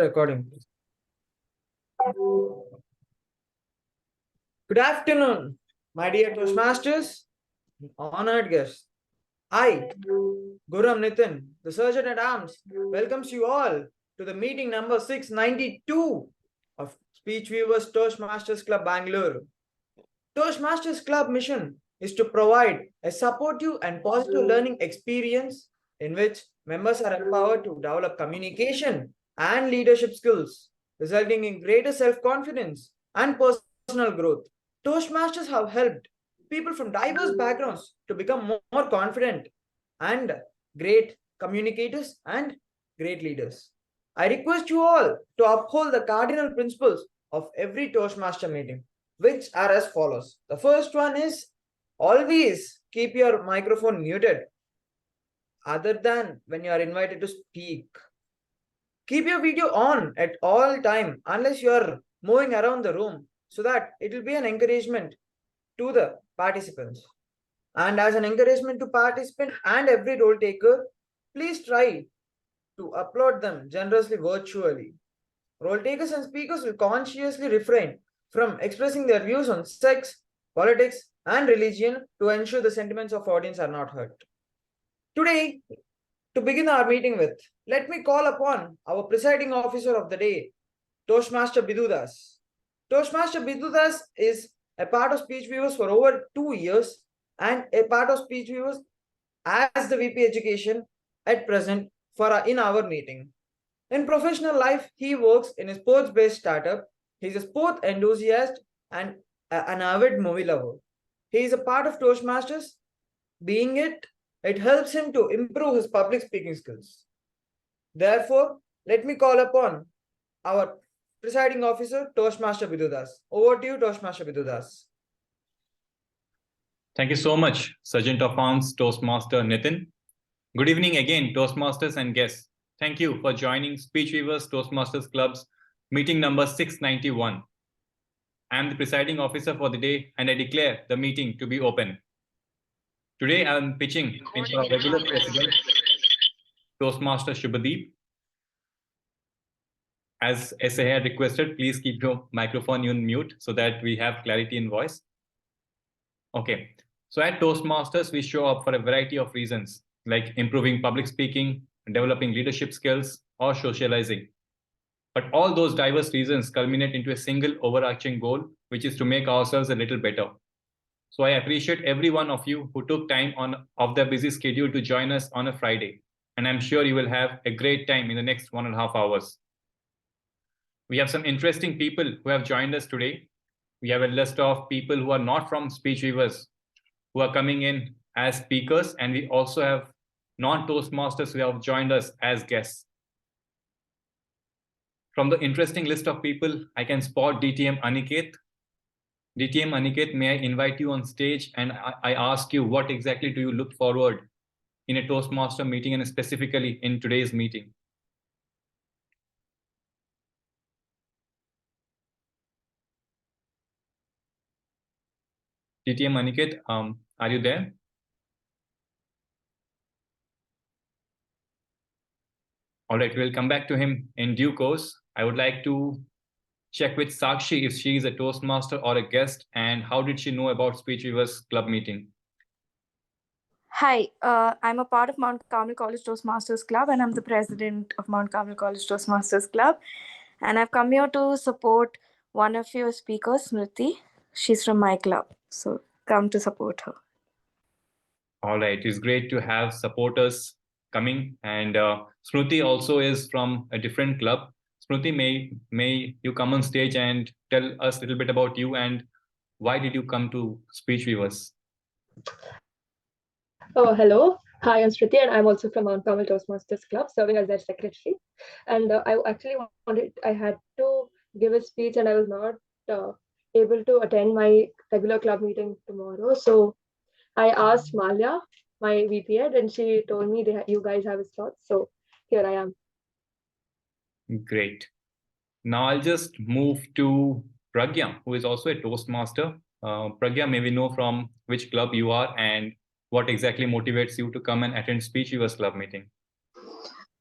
Recording. Good afternoon, my dear Toastmasters, honored guests. I, Guram Nitin, the Surgeon at Arms, welcomes you all to the meeting number 692 of Speechweavers Toastmasters Club Bangalore. Toastmasters Club mission is to provide a supportive and positive learning experience in which members are empowered to develop communication and leadership skills, resulting in greater self-confidence and personal growth. Toastmasters have helped people from diverse backgrounds to become more confident and great communicators and great leaders. I request you all to uphold the cardinal principles of every Toastmaster meeting, which are as follows. The first one is always keep your microphone muted, other than when you are invited to speak. Keep your video on at all time unless you are moving around the room, so that it will be an encouragement to the participants. And as an encouragement to participant and every role taker, please try to upload them generously virtually. Role takers and speakers will consciously refrain from expressing their views on sex, politics, and religion to ensure the sentiments of audience are not hurt. Today, to begin our meeting with, let me call upon our presiding officer of the day, Toastmaster Bidudas. Toastmaster Bidudas is a part of Speech Weavers for over 2 years and a part of Speech Weavers as the VP Education at present in our meeting. In professional life, he works in a sports-based startup. He's a sport enthusiast and an avid movie lover. He is a part of Toastmasters. Being it helps him to improve his public speaking skills. Therefore, let me call upon our presiding officer, Toastmaster Bidudas. Over to you, Toastmaster Bidudas. Thank you so much, Sergeant of Arms, Toastmaster Nitin. Good evening again, Toastmasters and guests. Thank you for joining Speechweavers Toastmasters Club's meeting number 691. I am the presiding officer for the day and I declare the meeting to be open. Today I am pitching into our regular president, Toastmaster Shubhadeep. As SA had requested, please keep your microphone on mute so that we have clarity in voice. Okay, so at Toastmasters, we show up for a variety of reasons, like improving public speaking, developing leadership skills, or socializing. But all those diverse reasons culminate into a single overarching goal, which is to make ourselves a little better. So I appreciate every one of you who took time off their busy schedule to join us on a Friday. And I'm sure you will have a great time in the next 1.5 hours. We have some interesting people who have joined us today. We have a list of people who are not from Speechweavers who are coming in as speakers, and we also have non-Toastmasters who have joined us as guests. From the interesting list of people, I can spot DTM Aniket. DTM Aniket, may I invite you on stage and I ask you, what exactly do you look forward in a Toastmaster meeting and specifically in today's meeting? DTM Aniket, are you there? All right, we'll come back to him in due course. I would like to check with Sakshi if she is a Toastmaster or a guest, and how did she know about Speechweavers Club meeting? Hi, I'm a part of Mount Carmel College Toastmasters Club, and I'm the president of Mount Carmel College Toastmasters Club. And I've come here to support one of your speakers, Smriti. She's from my club, so come to support her. All right, it's great to have supporters coming, and Smriti also is from a different club. Smriti, may you come on stage and tell us a little bit about you and why did you come to Speechweavers? Oh, hello. Hi, I'm Smriti, and I'm also from Mount Carmel Toastmasters Club, serving as their secretary. And I actually I had to give a speech, and I was not able to attend my regular club meeting tomorrow. So I asked Malia, my VP Ed, and she told me you guys have a slot. So here I am. Great. Now I'll just move to Pragya, who is also a Toastmaster. Pragya, may we know from which club you are and what exactly motivates you to come and attend Speechweavers Club meeting?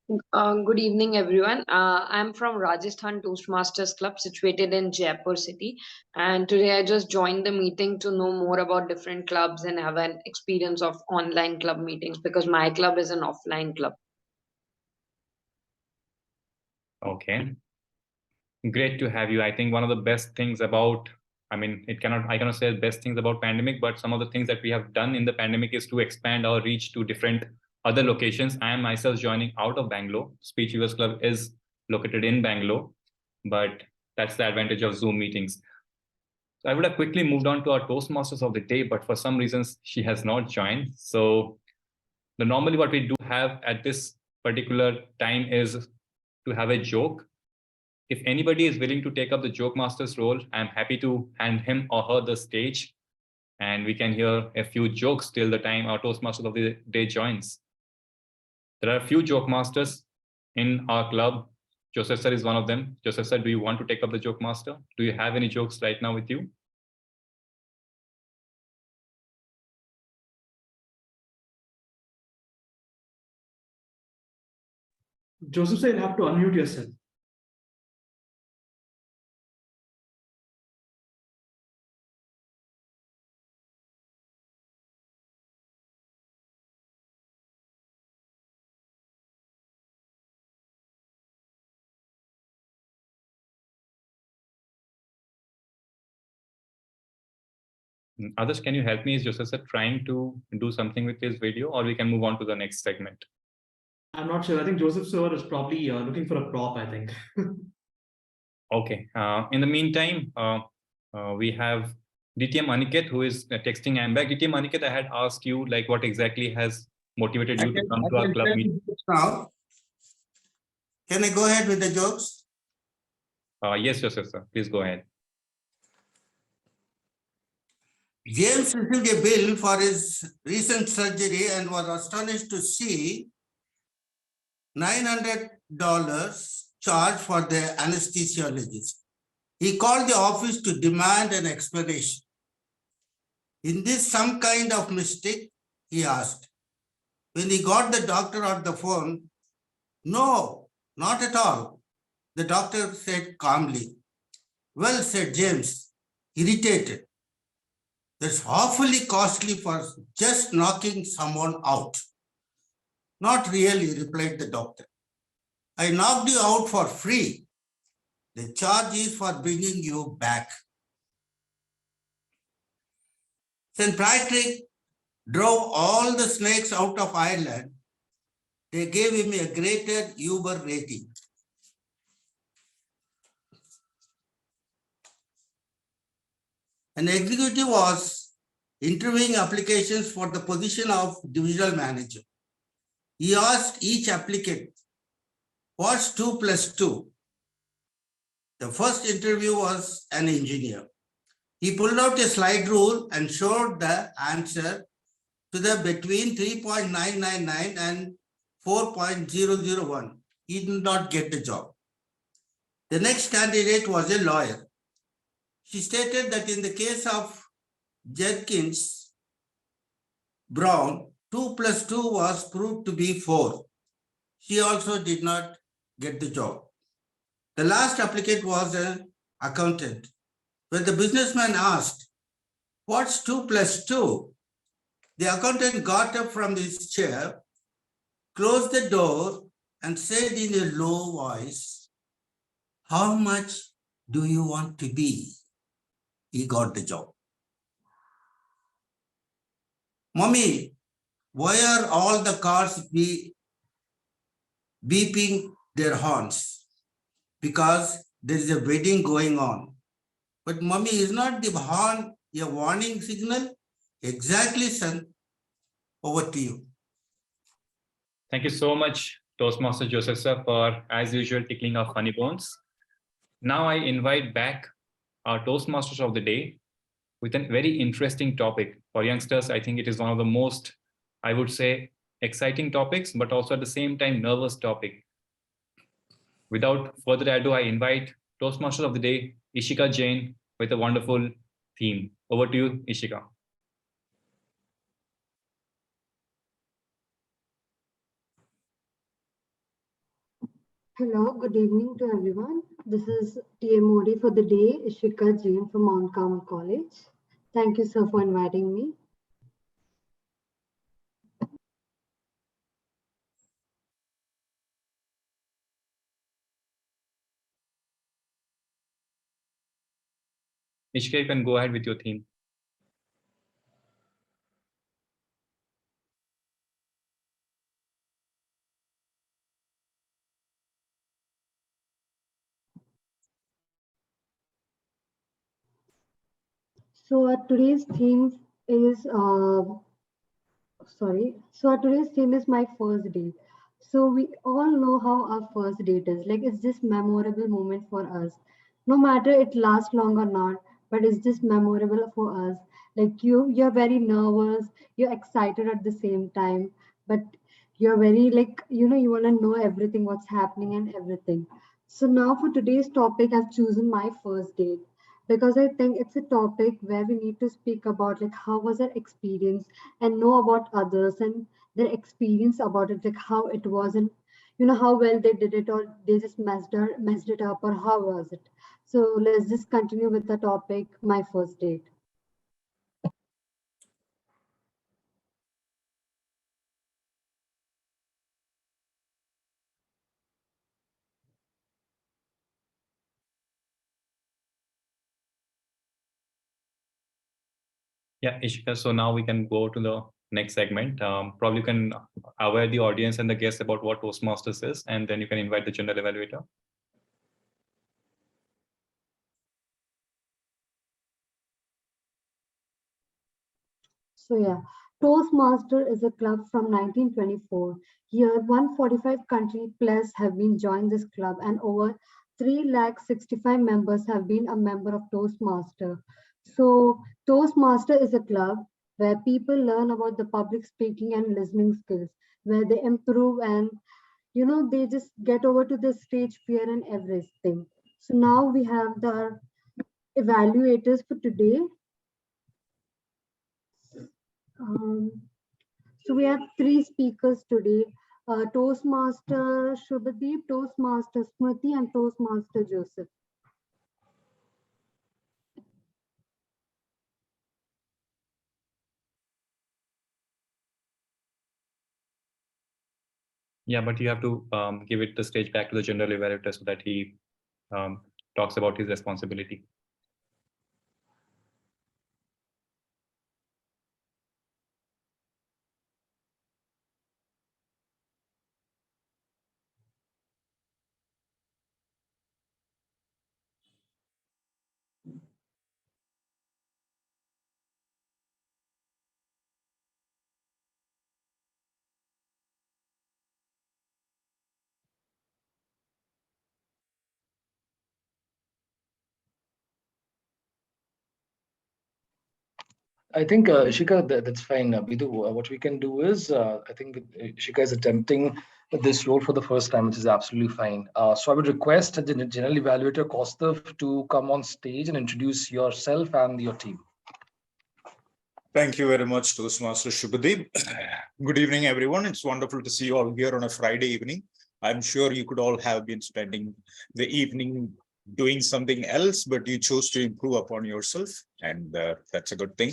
Good evening, everyone. I'm from Rajasthan Toastmasters Club, situated in Jaipur city. And today I just joined the meeting to know more about different clubs and have an experience of online club meetings because my club is an offline club. Okay. Great to have you. I think one of the best things about, I cannot say the best things about pandemic, but some of the things that we have done in the pandemic is to expand our reach to different other locations. I am myself joining out of Bangalore. Speech Weavers Club is located in Bangalore, but that's the advantage of Zoom meetings. So I would have quickly moved on to our Toastmasters of the day, but for some reasons she has not joined. So normally what we do have at this particular time is to have a joke. If anybody is willing to take up the joke master's role, I'm happy to hand him or her the stage, and we can hear a few jokes till the time our Toastmaster of the day joins. There are a few joke masters in our club. Joseph sir is one of them. Joseph sir, do you want to take up the joke master? Do you have any jokes right now with you? Joseph sir, you'll have to unmute yourself. Others, can you help me? Is Joseph sir trying to do something with his video, or we can move on to the next segment? I'm not sure. I think Joseph sir is probably looking for a prop, I think. Okay. In the meantime, we have DTM Aniket, who is texting I'm back. DTM Aniket, I had asked you like what exactly has motivated you to come to our club meeting. Now, can I go ahead with the jokes? Yes, Joseph sir, please go ahead. James received a bill for his recent surgery and was astonished to see $900 charged for the anesthesiologist. He called the office to demand an explanation. Is this some kind of mistake? He asked. When he got the doctor on the phone, no, not at all. The doctor said calmly. Well, said James, irritated. That's awfully costly for just knocking someone out. Not really, replied the doctor. I knocked you out for free. The charge is for bringing you back. St. Patrick drove all the snakes out of Ireland. They gave him a greater Uber rating. An executive was interviewing applications for the position of divisional manager. He asked each applicant, what's 2 plus 2? The first interview was an engineer. He pulled out a slide rule and showed the answer to the between 3.999 and 4.001. He did not get the job. The next candidate was a lawyer. She stated that in the case of Judkins Brown, 2 plus 2 was proved to be 4. She also did not get the job. The last applicant was an accountant. When the businessman asked, what's 2 plus 2? The accountant got up from his chair, closed the door, and said in a low voice, how much do you want to be? He got the job. Mommy, why are all the cars beeping their horns? Because there is a wedding going on. But mommy, is not the horn a warning signal? Exactly, son. Over to you. Thank you so much, Toastmaster Joseph sir, for, as usual, tickling our funny bones. Now I invite back our Toastmasters of the day with a very interesting topic. For youngsters, I think it is one of the most, I would say, exciting topics, but also at the same time, nervous topic. Without further ado, I invite Toastmasters of the day, Eshika Jain, with a wonderful theme. Over to you, Eshika. Hello, good evening to everyone. This is TMOD for the day, Eshika Jain from Mount Carmel College. Thank you, sir, for inviting me. Ishka, you can go ahead with your theme. So today's theme is today's theme is my first date. So we all know how our first date is. Like it's just memorable moment for us. No matter it lasts long or not, but it's just memorable for us. Like you're very nervous, you're excited at the same time, but you're very like, you want to know everything, what's happening and everything. So now for today's topic, I've chosen my first date because I think it's a topic where we need to speak about like how was our experience and know about others and their experience about it, like how it was and how well they did it or they just messed it up or how was it. So let's just continue with the topic, my first date. Yeah, Ishika, so now we can go to the next segment. Probably you can aware the audience and the guests about what Toastmasters is, and then you can invite the general evaluator. So yeah, Toastmaster is a club from 1924. Here, 145 country plus have been joined this club, and over 365 members have been a member of Toastmaster. So Toastmaster is a club where people learn about the public speaking and listening skills, where they improve and they just get over to the stage fear and everything. So now we have the evaluators for today. Um, So we have three speakers today, Toastmaster Shubhadeep, Toastmaster Smriti, and Toastmaster Joseph. Yeah, but you have to give it the stage back to the general evaluator so that he talks about his responsibility. I think Ishika, that's fine. Bidu, what we can do is, I think Ishika is attempting this role for the first time, which is absolutely fine. So I would request the general evaluator Kostav to come on stage and introduce yourself and your team. Thank you very much, Toastmaster Shubhadeep. Good evening, everyone. It's wonderful to see you all here on a Friday evening. I'm sure you could all have been spending the evening doing something else, but you chose to improve upon yourself, and that's a good thing.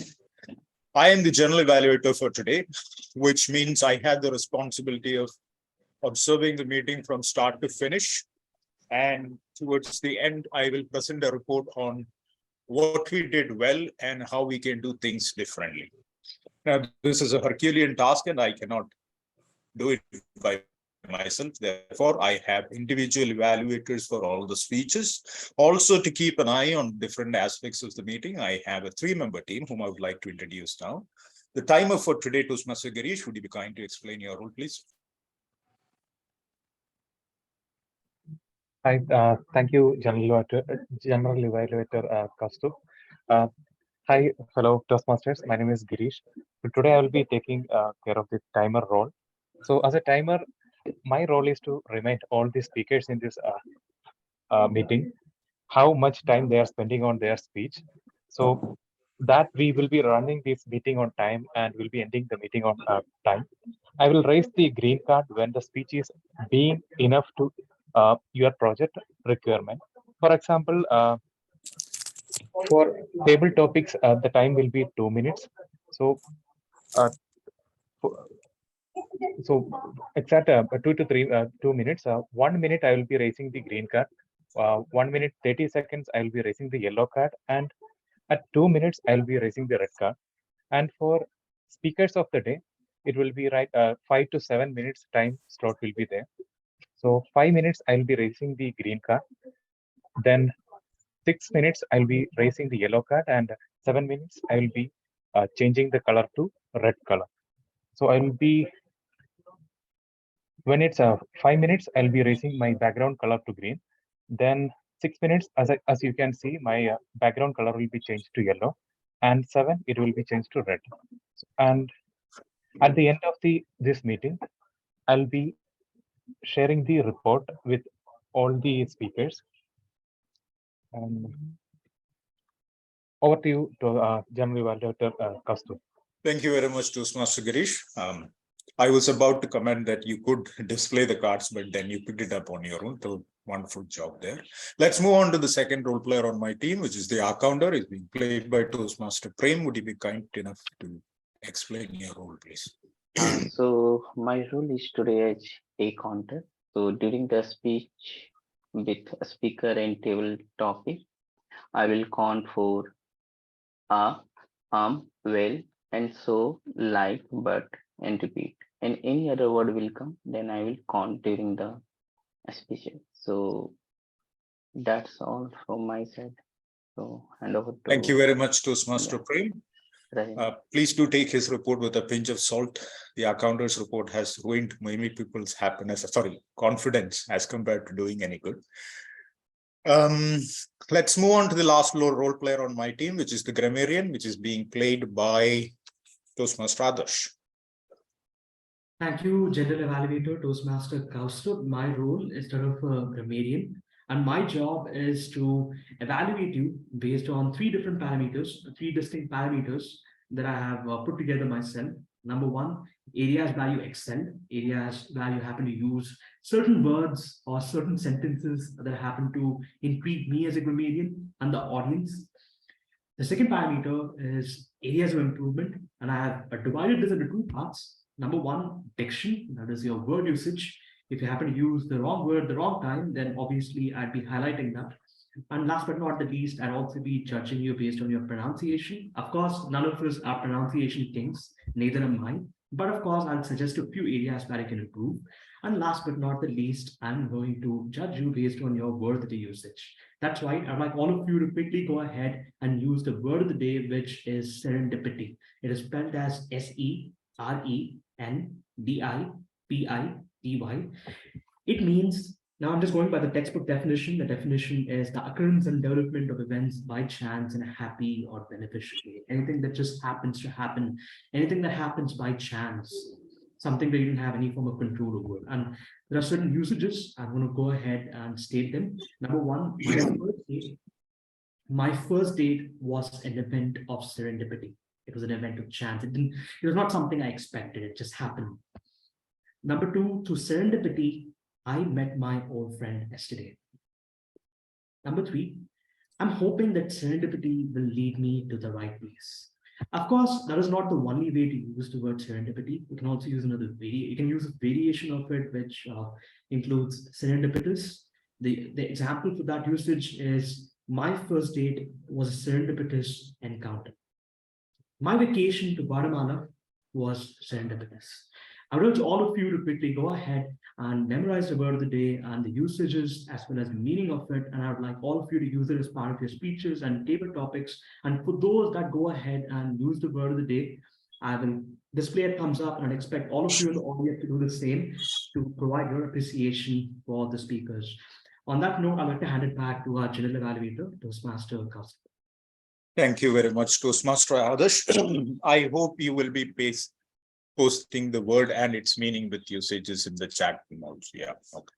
I am the general evaluator for today, which means I had the responsibility of observing the meeting from start to finish. And towards the end, I will present a report on what we did well and how we can do things differently. Now, this is a Herculean task and I cannot do it by myself. Therefore, I have individual evaluators for all the speeches. Also, to keep an eye on different aspects of the meeting, I have a 3-member team whom I would like to introduce now. The timer for today, Toastmaster Girish, would you be kind to explain your role, please? Hi, thank you, General Evaluator Kaustubh. Hi, fellow Toastmasters. My name is Girish. So today I will be taking care of the timer role. So as a timer, my role is to remind all the speakers in this meeting how much time they are spending on their speech. So that we will be running this meeting on time and will be ending the meeting on time. I will raise the green card when the speech is being enough to your project requirement. For example, for table topics, the time will be 2 minutes. So, so exact 2 minutes. 1 minute I will be raising the green card. 1 minute 30 seconds I will be raising the yellow card, and at 2 minutes I will be raising the red card. And for speakers of the day, it will be 5 to 7 minutes time slot will be there. So 5 minutes I will be raising the green card. Then 6 minutes I'll be raising the yellow card, and 7 minutes I will be changing the color to red color. So I will be, when it's 5 minutes, I'll be raising my background color to green. Then 6 minutes, as you can see, my background color will be changed to yellow, and 7 it will be changed to red. And at the end of this meeting, I'll be sharing the report with all the speakers. And over to you, to General Evaluator Kaustubh. Thank you very much, Toastmaster Girish. I was about to comment that you could display the cards, but then you picked it up on your own. So wonderful job there. Let's move on to the second role player on my team, which is the R-Counter. It's being played by Toastmaster Prem. Would you be kind enough to explain your role, please? So my role is today as a counter. So during the speech with a speaker and table topic, I will count for well, and so, like, but, and repeat. And any other word will come, then I will count during the speech. So that's all from my side. So hand over to. Thank you very much, Toastmaster Prem. Right. Please do take his report with a pinch of salt. The accounter's report has ruined many people's confidence as compared to doing any good. Let's move on to the last role player on my team, which is the grammarian, which is being played by Toastmaster Adarsh. Thank you, General Evaluator, Toastmaster Kaustubh. My role is that of a grammarian, and my job is to evaluate you based on three distinct parameters that I have put together myself. Number one, areas where you excel, areas where you happen to use certain words or certain sentences that happen to intrigue me as a grammarian and the audience. The second parameter is areas of improvement, and I have divided this into two parts. Number one, diction, that is your word usage. If you happen to use the wrong word at the wrong time, then obviously I'd be highlighting that. And last but not the least, I'd also be judging you based on your pronunciation. Of course, none of us are pronunciation kings, neither am I. But of course, I'll suggest a few areas where I can improve. And last but not the least, I'm going to judge you based on your word of the usage. That's why I'd like all of you to quickly go ahead and use the word of the day, which is serendipity. It is spelled as S-E-R-E-N-D-I-P-I-T-Y. It means, now I'm just going by the textbook definition. The definition is the occurrence and development of events by chance in a happy or beneficial way. Anything that just happens to happen, anything that happens by chance, something that you didn't have any form of control over. And there are certain usages. I'm going to go ahead and state them. Number one, my first date was an event of serendipity. It was an event of chance. It was not something I expected. It just happened. Number two, through serendipity, I met my old friend yesterday. Number three, I'm hoping that serendipity will lead me to the right place. Of course, that is not the only way to use the word serendipity. You can also use you can use a variation of it, which includes serendipitous. The example for that usage is, my first date was a serendipitous encounter. My vacation to Guatemala was serendipitous. I urge all of you to quickly go ahead and memorize the word of the day and the usages as well as the meaning of it. And I would like all of you to use it as part of your speeches and table topics. And for those that go ahead and use the word of the day, I will display a thumbs up, and I expect all of you in the audience to do the same to provide your appreciation for the speakers. On that note, I'd like to hand it back to our General Evaluator, Toastmaster Kaustubh. Thank you very much, Toastmaster Adarsh. I hope you will be posting the word and its meaning with usages in the chat also. Yeah, okay.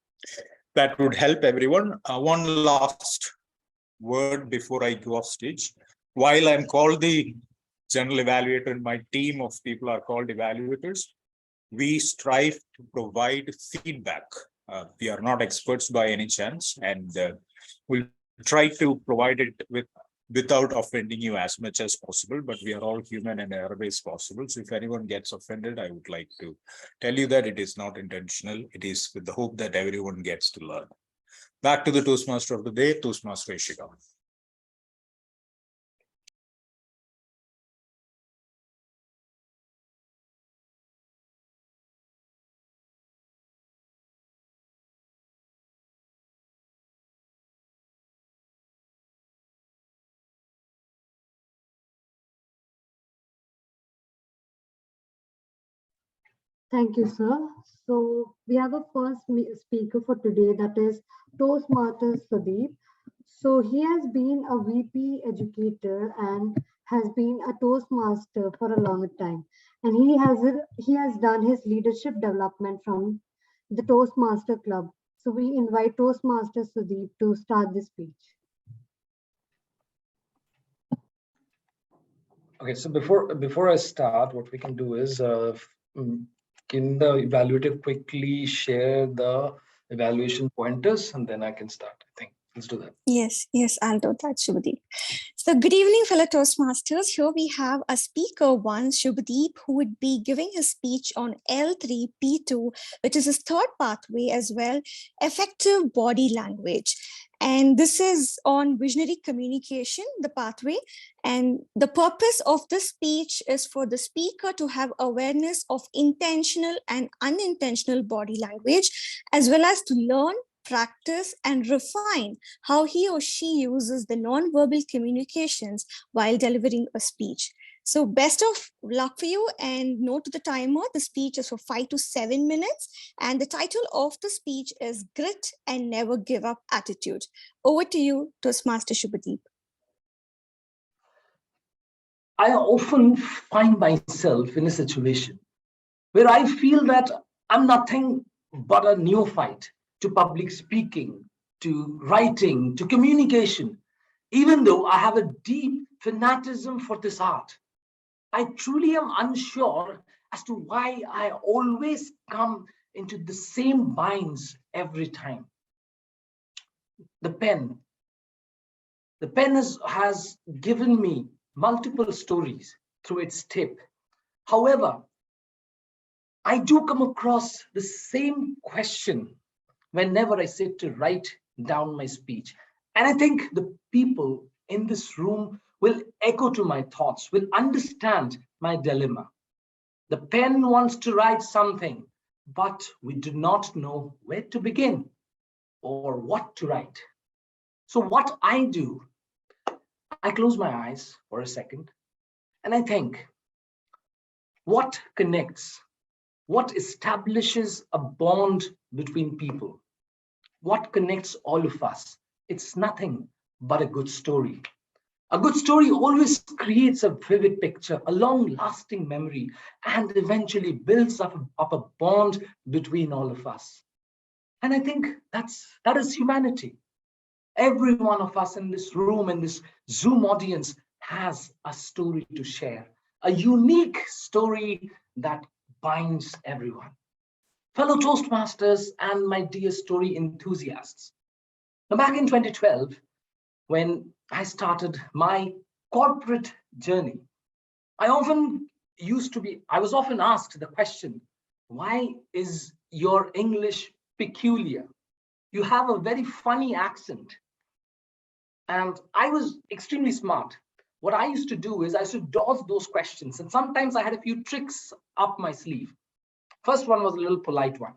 That would help everyone. One last word before I go off stage. While I'm called the General Evaluator and my team of people are called evaluators, we strive to provide feedback We are not experts by any chance, and we'll try to provide it without offending you as much as possible, but we are all human and error is possible. So if anyone gets offended, I would like to tell you that it is not intentional. It is with the hope that everyone gets to learn. Back to the Toastmaster of the day, Toastmaster Eshika. Thank you, sir. So we have a first speaker for today, that is Toastmasters Sudeep. So he has been a VP educator and has been a Toastmaster for a long time. And he has done his leadership development from the Toastmaster Club. So we invite Toastmaster Sudeep to start the speech. Okay, so before I start, what we can do is can the evaluator quickly share the evaluation pointers, and then I can start. I think let's do that. Yes, I'll do that, Shubhadeep. So good evening, fellow Toastmasters. Here we have a speaker one, Shubhadeep, who would be giving his speech on L3P2, which is his third pathway as well, effective body language. And this is on visionary communication, the pathway. And the purpose of this speech is for the speaker to have awareness of intentional and unintentional body language, as well as to learn, practice, and refine how he or she uses the non-verbal communications while delivering a speech. So best of luck for you, and note to the timer, the speech is for 5 to 7 minutes, and the title of the speech is Grit and Never Give Up Attitude. Over to you, Toastmaster Shubhadeep. I often find myself in a situation where I feel that I'm nothing but a neophyte to public speaking, to writing, to communication, even though I have a deep fanatism for this art. I truly am unsure as to why I always come into the same binds every time. The pen has given me multiple stories through its tip. However, I do come across the same question whenever I sit to write down my speech. And I think the people in this room will echo to my thoughts, will understand my dilemma. The pen wants to write something, but we do not know where to begin or what to write. So what I do, I close my eyes for a second and I think, what connects? What establishes a bond between people? What connects all of us? It's nothing but a good story. A good story always creates a vivid picture, a long-lasting memory, and eventually builds up a bond between all of us. And I think that is humanity. Every one of us in this room, in this Zoom audience, has a story to share, a unique story that binds everyone. Fellow Toastmasters and my dear story enthusiasts. Now, back in 2012, when I started my corporate journey, I was often asked the question, why is your English peculiar? You have a very funny accent. And I was extremely smart. What I used to do is I used to dodge those questions. And sometimes I had a few tricks up my sleeve. First one was a little polite one.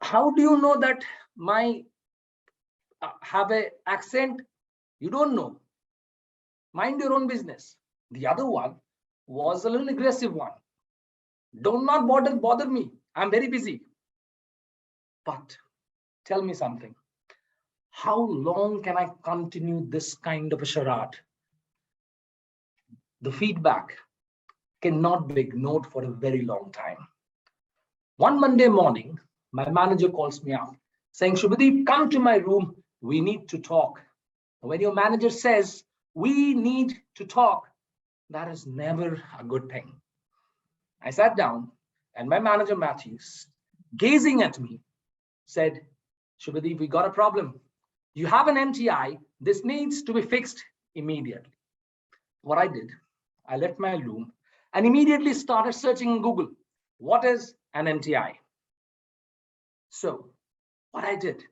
How do you know that my have an accent? You don't know. Mind your own business. The other one was a little aggressive one. Do not bother me. I'm very busy. But tell me something. How long can I continue this kind of a charade? The feedback cannot be ignored for a very long time. One Monday morning, my manager calls me up saying, Shubhadeep, come to my room. We need to talk. When your manager says, we need to talk, that is never a good thing. I sat down and my manager, Matthews, gazing at me, said, Shubhadeep, we got a problem. You have an MTI. This needs to be fixed immediately. What I did, I left my room and immediately started searching in Google. What is an MTI? So what I did,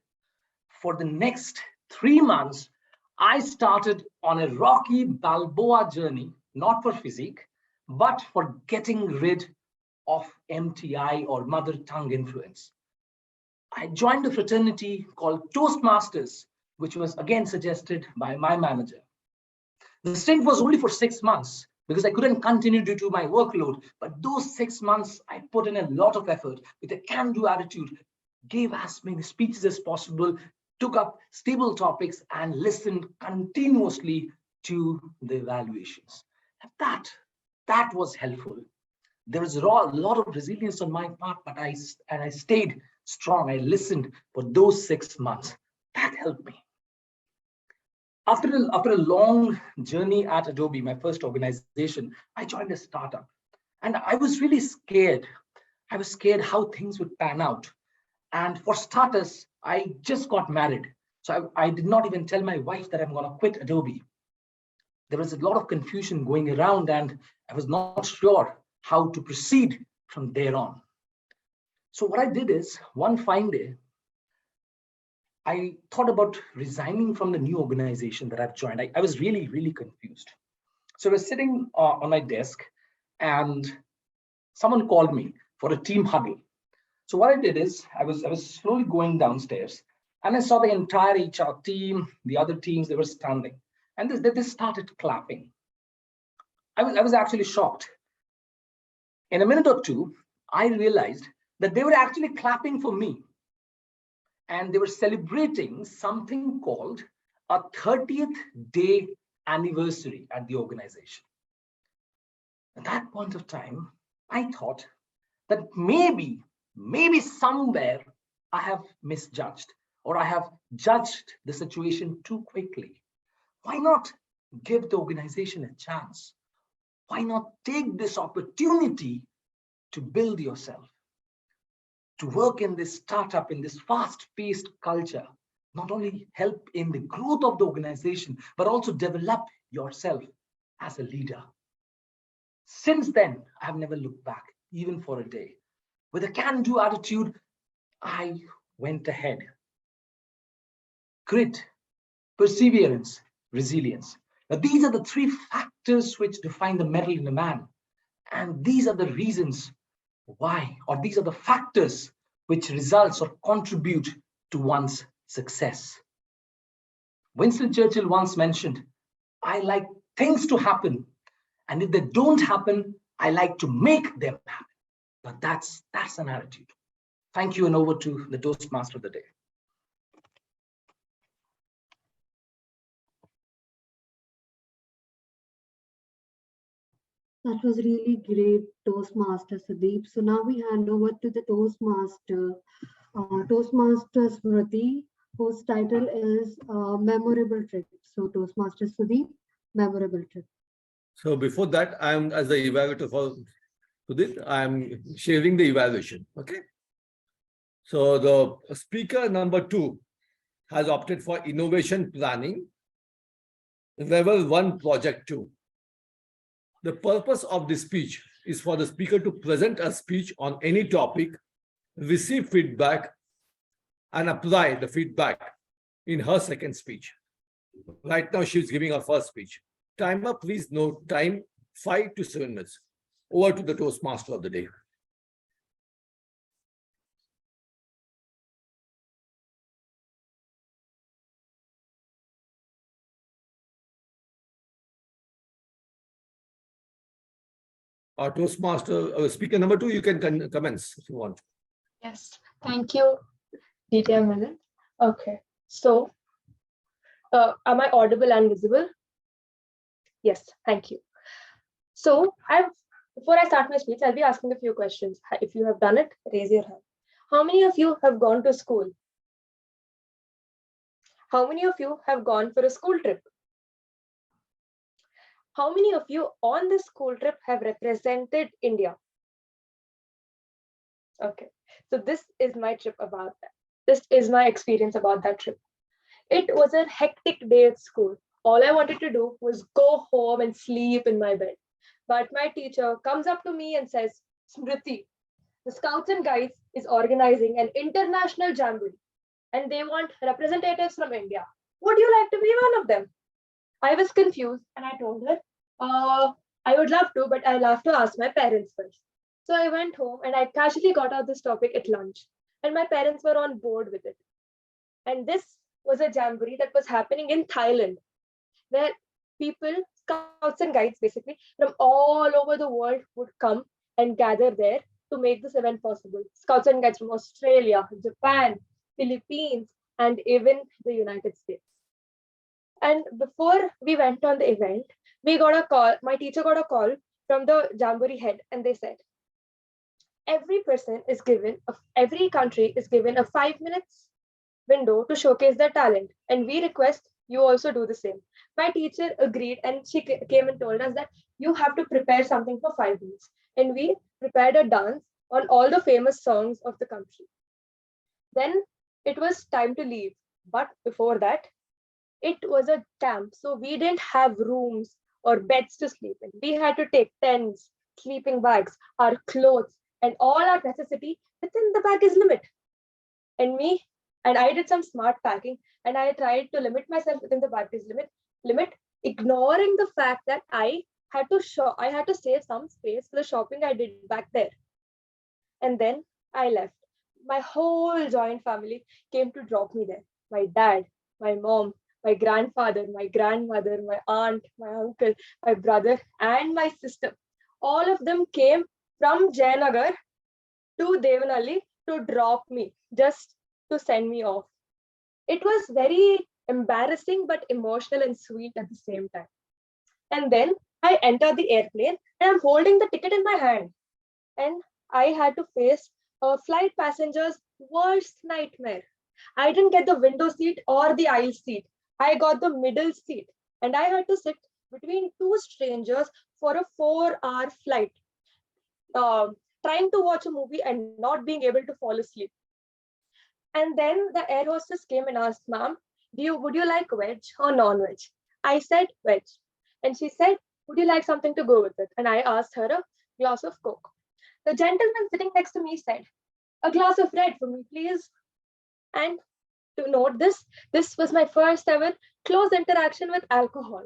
for the next 3 months, I started on a Rocky Balboa journey, not for physique, but for getting rid of MTI or mother tongue influence. I joined a fraternity called Toastmasters, which was again suggested by my manager. The stint was only for 6 months because I couldn't continue due to my workload. But those 6 months, I put in a lot of effort with a can-do attitude, gave as many speeches as possible, took up stable topics, and listened continuously to the evaluations. And that was helpful. There was a lot of resilience on my part, but I stayed strong. I listened for those 6 months. That helped me. After a long journey at Adobe, my first organization, I joined a startup. And I was really scared. I was scared how things would pan out. And for starters, I just got married. So I did not even tell my wife that I'm going to quit Adobe. There was a lot of confusion going around, and I was not sure how to proceed from there on. So what I did is, one fine day, I thought about resigning from the new organization that I've joined. I was really, really confused. So I was sitting on my desk, and someone called me for a team huddle. So what I did is, I was slowly going downstairs, and I saw the entire HR team, the other teams, they were standing, and they started clapping. I was actually shocked. In a minute or two, I realized that they were actually clapping for me. And they were celebrating something called a 30th day anniversary at the organization. At that point of time, I thought that maybe somewhere I have misjudged, or I have judged the situation too quickly. Why not give the organization a chance? Why not take this opportunity to build yourself, to work in this startup, in this fast-paced culture, not only help in the growth of the organization, but also develop yourself as a leader. Since then, I have never looked back, even for a day. With a can-do attitude, I went ahead. Grit, perseverance, resilience. Now, these are the 3 factors which define the mettle in a man. And these are the reasons why, or these are the factors which results or contribute to one's success. Winston Churchill once mentioned, I like things to happen, and if they don't happen, I like to make them happen. But that's an attitude. Thank you, and over to the Toastmaster of the day. That was really great, Toastmaster Sudeep. So now we hand over to the Toastmaster, Toastmaster Smriti, whose title is Memorable Trip. So Toastmaster Sudeep, Memorable Trip. So before that, I'm as the evaluator for Sudeep, I'm sharing the evaluation. Okay. So the speaker number 2 has opted for innovation planning, level 1, project 2. The purpose of this speech is for the speaker to present a speech on any topic, receive feedback, and apply the feedback in her second speech. Right now, she's giving her first speech. Timer, please note time 5 to 7 minutes. Over to the Toastmaster of the day. Our Toastmaster, speaker number 2, you can commence if you want. Yes, thank you, DTM Millen. Okay, so am I audible and visible? Yes, thank you. So before I start my speech, I'll be asking a few questions. If you have done it, raise your hand. How many of you have gone to school? How many of you have gone for a school trip? How many of you on this school trip have represented India? Okay. So this is my trip about that. This is my experience about that trip. It was a hectic day at school. All I wanted to do was go home and sleep in my bed. But my teacher comes up to me and says, Smriti, the Scouts and Guides is organizing an international jamboree and they want representatives from India. Would you like to be one of them? I was confused and I told her, I would love to, but I'll have to ask my parents first. So I went home and I casually got out this topic at lunch, and my parents were on board with it. And this was a jamboree that was happening in Thailand, where people, scouts and guides basically, from all over the world would come and gather there to make this event possible. Scouts and guides from Australia, Japan, Philippines, and even the United States. And before we went on the event, we got a call, my teacher got a call from the jamboree head, and they said, every country is given a 5 minutes window to showcase their talent, and we request you also do the same. My teacher agreed, and she came and told us that you have to prepare something for 5 minutes. And we prepared a dance on all the famous songs of the country. Then it was time to leave. But before that, it was a camp. So we didn't have rooms or beds to sleep in. We had to take tents, sleeping bags, our clothes, and all our necessity within the baggage limit. And I did some smart packing, and I tried to limit myself within the baggage limit, ignoring the fact that I had to save some space for the shopping I did back there. And then I left. My whole joint family came to drop me there. My dad, my mom, my grandfather, my grandmother, my aunt, my uncle, my brother, and my sister. All of them came from Jayanagar to Devanalli to drop me, just to send me off. It was very embarrassing but emotional and sweet at the same time. And then I entered the airplane and I'm holding the ticket in my hand. And I had to face a flight passenger's worst nightmare. I didn't get the window seat or the aisle seat. I got the middle seat, and I had to sit between two strangers for a 4-hour flight, trying to watch a movie and not being able to fall asleep. And then the air hostess came and asked, ma'am, would you like veg or non-veg? I said veg. And she said, would you like something to go with it? And I asked her a glass of Coke. The gentleman sitting next to me said, a glass of red for me, please. And to note this was my first ever close interaction with alcohol.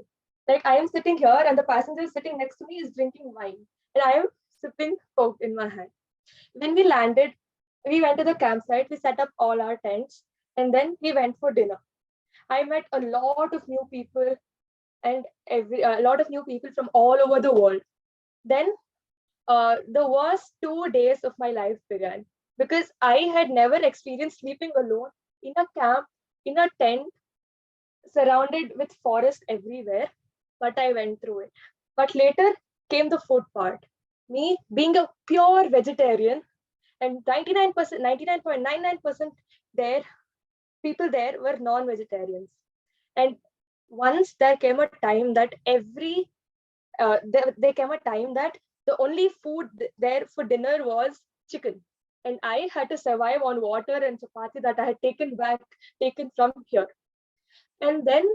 Like, I am sitting here and the passenger sitting next to me is drinking wine and I am sipping Coke in my hand. When we landed, we went to the campsite, we set up all our tents, and then we went for dinner. I met a lot of new people and a lot of new people from all over the world. Then the worst 2 days of my life began, because I had never experienced sleeping alone in a camp, in a tent, surrounded with forest everywhere, but I went through it. But later came the food part. Me being a pure vegetarian, and 99.99% there, people there were non-vegetarians. And once there came a time that there came a time that the only food there for dinner was chicken. And I had to survive on water and chapati that I had taken from here. And then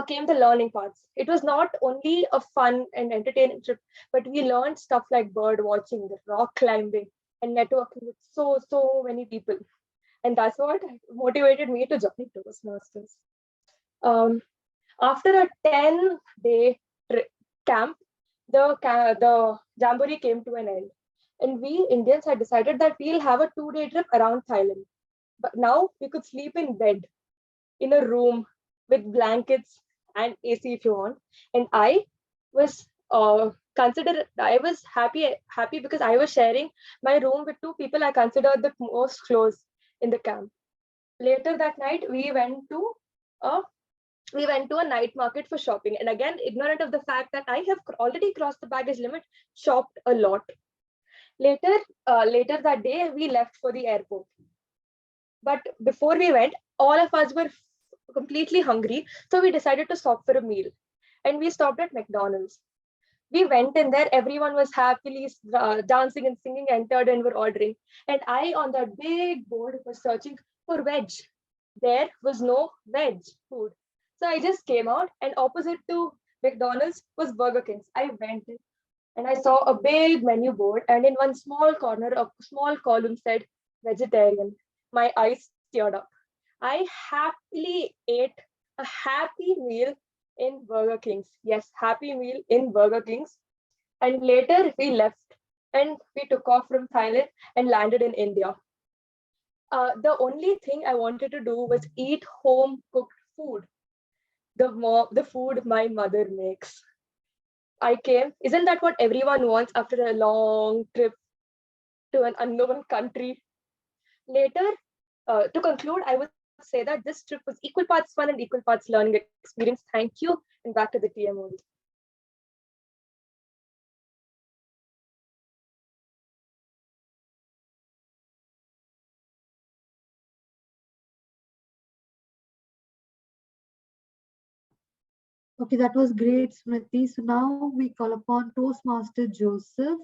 came the learning parts. It was not only a fun and entertaining trip, but we learned stuff like bird watching, the rock climbing, and networking with so many people. And that's what motivated me to join Toastmasters. After a 10-day camp, the jamboree came to an end. And we Indians had decided that we'll have a 2-day trip around Thailand. But now we could sleep in bed, in a room with blankets and AC if you want. And I was happy because I was sharing my room with 2 people I considered the most close in the camp. Later that night, we went to a night market for shopping. And again, ignorant of the fact that I have already crossed the baggage limit, shopped a lot. Later that day, we left for the airport. But before we went, all of us were completely hungry. So we decided to stop for a meal. And we stopped at McDonald's. We went in there, everyone was happily dancing and singing, entered and were ordering. And I, on that big board, was searching for veg. There was no veg food. So I just came out, and opposite to McDonald's was Burger King's. I went in and I saw a big menu board, and in one small corner, a small column said vegetarian. My eyes teared up. I happily ate a happy meal in Burger King's. Yes, happy meal in Burger King's. And later we left and we took off from Thailand and landed in India. The only thing I wanted to do was eat home cooked food. The food my mother makes. I came. Isn't that what everyone wants after a long trip to an unknown country? Later, to conclude, I would say that this trip was equal parts fun and equal parts learning experience. Thank you, and back to the TMOD. Okay, that was great, Smriti. So now we call upon Toastmaster Joseph.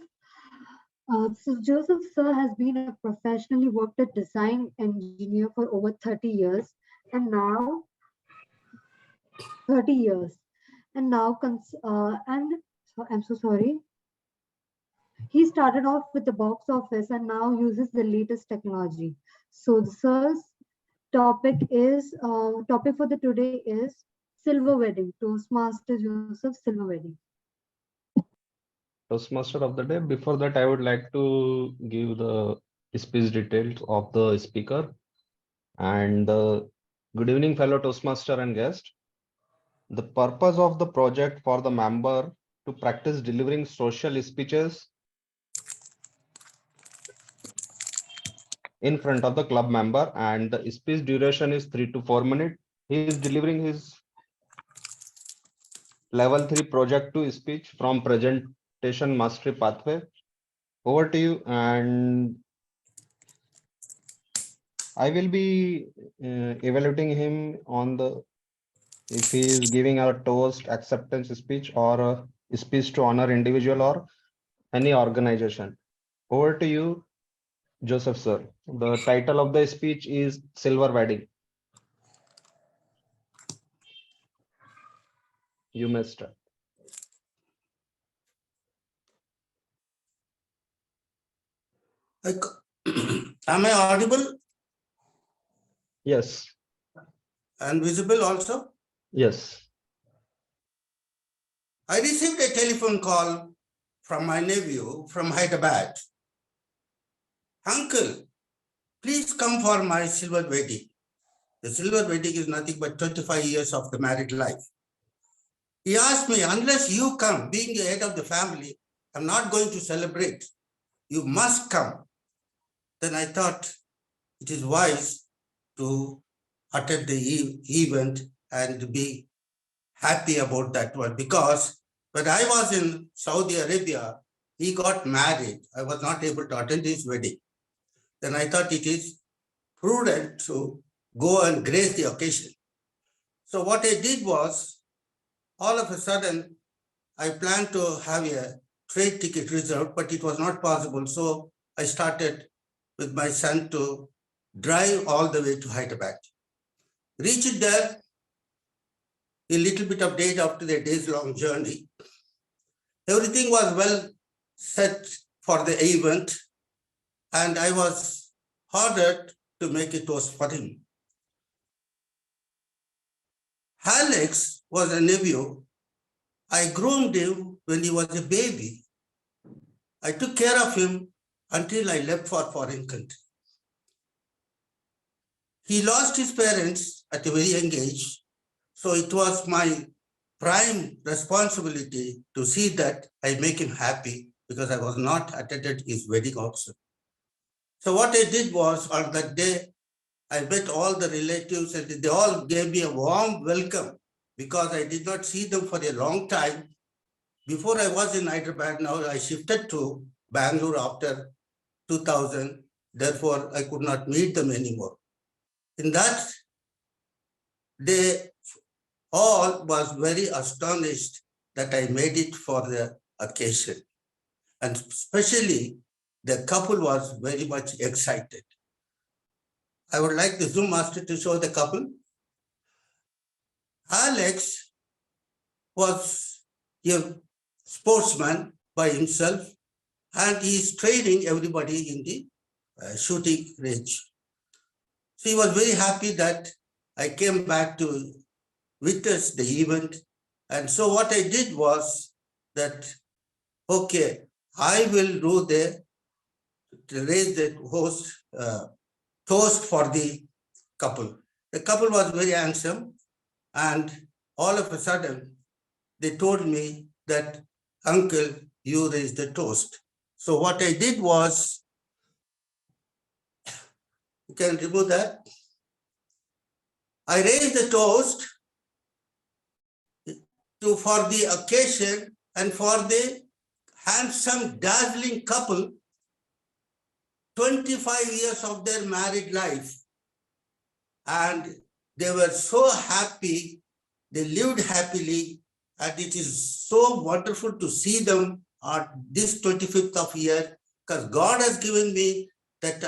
So Joseph sir has been a professionally worked at design engineer for over 30 years, and now 30 years, and now I'm so sorry. He started off with the box office and now uses the latest technology. So the sir's topic for the today is Silver Wedding. Toastmaster Joseph, Silver Wedding. Toastmaster of the day. Before that, I would like to give the speech details of the speaker. And good evening, fellow Toastmaster and guest. The purpose of the project for the member to practice delivering social speeches in front of the club member, and the speech duration is 3 to 4 minutes. He is delivering his level 3 project 2 speech from presentation mastery pathway. Over to you, and I will be evaluating him on the if he is giving a toast, acceptance speech, or a speech to honor individual or any organization. Over to you, Joseph sir. The title of the speech is Silver Wedding. You may start. Am I audible? Yes. And visible also? Yes. I received a telephone call from my nephew from Hyderabad. Uncle, please come for my silver wedding. The silver wedding is nothing but 25 years of the married life. He asked me, unless you come, being the head of the family, I'm not going to celebrate. You must come. Then I thought it is wise to attend the event and be happy about that one, because when I was in Saudi Arabia, he got married. I was not able to attend his wedding. Then I thought it is prudent to go and grace the occasion. So what I did was, all of a sudden, I planned to have a train ticket reserved, but it was not possible. So I started with my son to drive all the way to Hyderabad. Reached there, a little bit of days after the days-long journey. Everything was well set for the event, and I was ordered to make a toast for him. Alex was a nephew. I groomed him when he was a baby. I took care of him until I left for foreign country. He lost his parents at a very young age, so it was my prime responsibility to see that I make him happy, because I was not attended his wedding also. So what I did was, on that day, I met all the relatives and they all gave me a warm welcome, because I did not see them for a long time. Before I was in Hyderabad, now I shifted to Bangalore after 2000. Therefore, I could not meet them anymore. In that, they all was very astonished that I made it for the occasion. And especially the couple was very much excited. I would like the Zoom master to show the couple. Alex was a sportsman by himself, and he is training everybody in the shooting range. So he was very happy that I came back to witness the event. And so what I did was that, okay, I will do to raise the toast for the couple. The couple was very handsome, and all of a sudden they told me that, uncle, you raised the toast. So what I did was, you can remove that. I raised the toast for the occasion and for the handsome, dazzling couple, 25 years of their married life. And they were so happy, they lived happily, and it is so wonderful to see them on this 25th of year, because God has given me that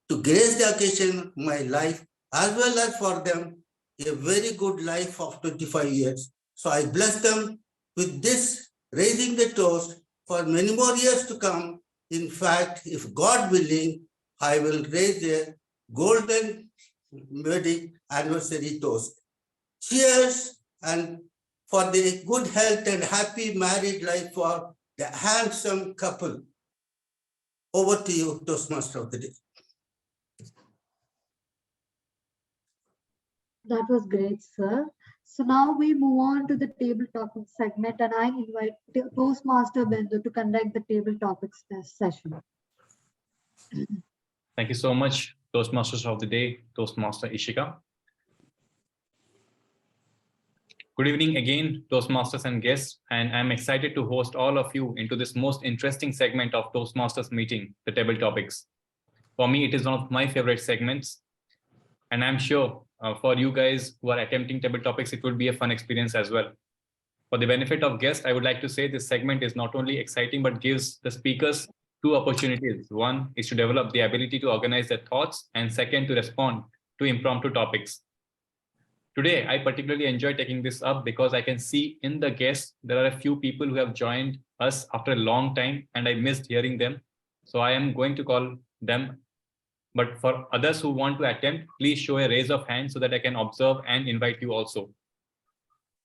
to grace the occasion of my life, as well as for them, a very good life of 25 years. So I bless them with this, raising the toast for many more years to come. In fact, if God willing, I will raise a golden wedding anniversary toast. Cheers, and for the good health and happy married life for the handsome couple. Over to you, Toastmaster of the day. That was great, sir. So now we move on to the table topic segment, and I invite Toastmaster Bendu to conduct the table topics session. Thank you so much, Toastmasters of the day, Toastmaster Eshika. Good evening again, Toastmasters and guests, and I'm excited to host all of you into this most interesting segment of Toastmasters meeting, the table topics. For me, it is one of my favorite segments, and I'm sure for you guys who are attempting table topics, it will be a fun experience as well. For the benefit of guests, I would like to say this segment is not only exciting, but gives the speakers two opportunities. One is to develop the ability to organize their thoughts, and second, to respond to impromptu topics. Today, I particularly enjoy taking this up because I can see in the guests, there are a few people who have joined us after a long time, and I missed hearing them. So I am going to call them. But for others who want to attempt, please show a raise of hands so that I can observe and invite you also.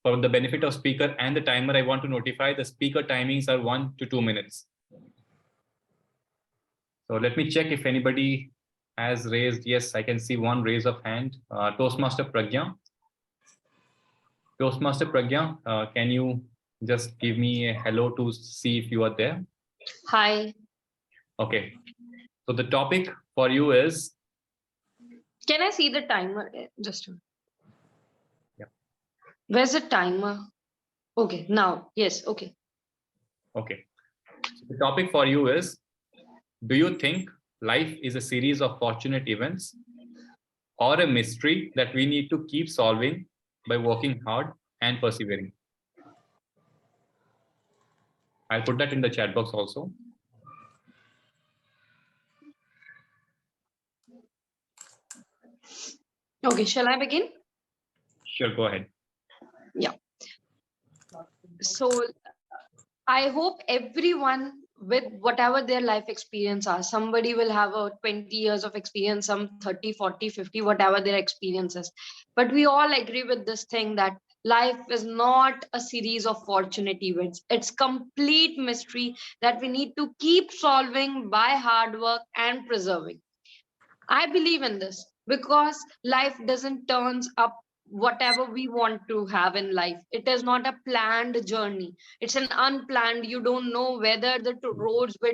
For the benefit of speaker and the timer, I want to notify the speaker timings are 1 to 2 minutes. So let me check if anybody has raised. Yes, I can see one raise of hand. Toastmaster Pragya. Toastmaster Pragya, can you just give me a hello to see if you are there? Hi. Okay. So the topic for you is. Can I see the timer? Just a minute. Yeah. Where's the timer? Okay, now. Yes, okay. Okay. So the topic for you is, do you think life is a series of fortunate events or a mystery that we need to keep solving by working hard and persevering? I'll put that in the chat box also. Okay, shall I begin? Sure, go ahead. Yeah. So I hope everyone, with whatever their life experience are, somebody will have a 20 years of experience, some 30, 40, 50, whatever their experience is. But we all agree with this thing that life is not a series of fortunate events. It's complete mystery that we need to keep solving by hard work and preserving. I believe in this because life doesn't turns up whatever we want to have in life. It is not a planned journey. It's an unplanned. You don't know whether the roads will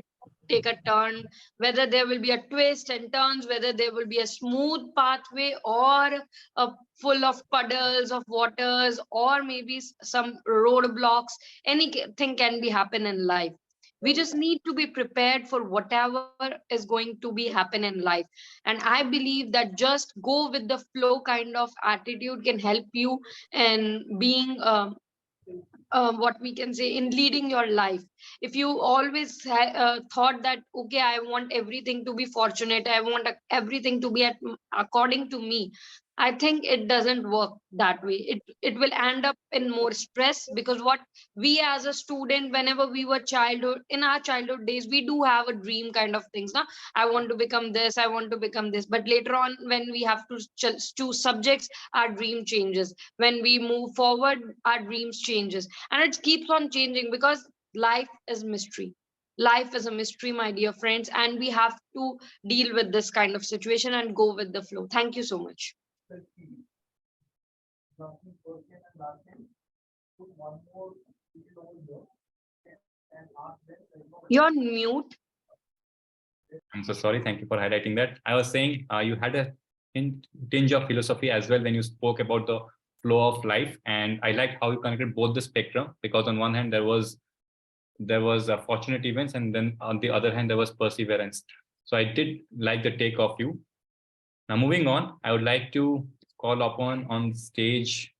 take a turn, whether there will be a twist and turns, whether there will be a smooth pathway or a full of puddles of waters, or maybe some roadblocks. Anything can be happen in life. We just need to be prepared for whatever is going to be happen in life. And I believe that just go with the flow kind of attitude can help you in being what we can say, in leading your life. If you always thought that, okay, I want everything to be fortunate, I want everything to be according to me, I think it doesn't work that way. It will end up in more stress, because what we as a student, whenever we were childhood, in our childhood days, we do have a dream kind of things. Now, I want to become this, I want to become this. But later on, when we have to choose subjects, our dream changes. When we move forward, our dreams changes, and it keeps on changing, because life is mystery. Life is a mystery, my dear friends, and we have to deal with this kind of situation and go with the flow. Thank you so much. You're on mute. I'm so sorry. Thank you for highlighting that. I was saying you had a tinge of philosophy as well when you spoke about the flow of life, and I like how you connected both the spectrum, because on one hand there was fortunate events, and then on the other hand there was perseverance. So I did like the take of you. Now moving on, I would like to call upon on stage.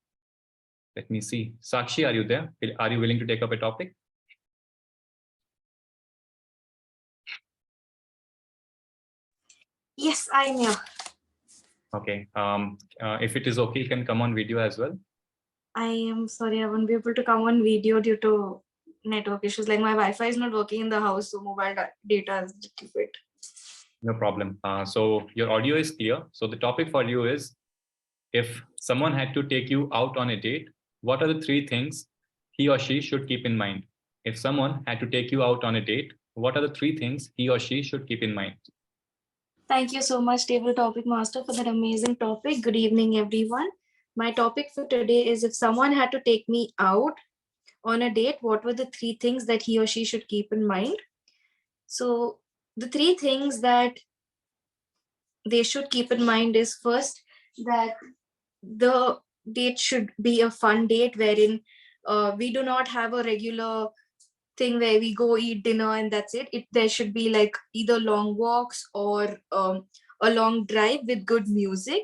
Let me see. Sakshi, are you there? Are you willing to take up a topic? Yes, I'm here. Okay. If it is okay, you can come on video as well. I am sorry, I won't be able to come on video due to network issues. Like my Wi-Fi is not working in the house, so mobile data is a little bit. No problem. So your audio is clear. So the topic for you is, if someone had to take you out on a date, what are the 3 things he or she should keep in mind? If someone had to take you out on a date, what are the 3 things he or she should keep in mind? Thank you so much, Table Topic Master, for that amazing topic. Good evening, everyone. My topic for today is, if someone had to take me out on a date, what were the 3 things that he or she should keep in mind? So the 3 things that they should keep in mind is, first, that the date should be a fun date wherein we do not have a regular thing where we go eat dinner and that's it. There should be like either long walks or a long drive with good music.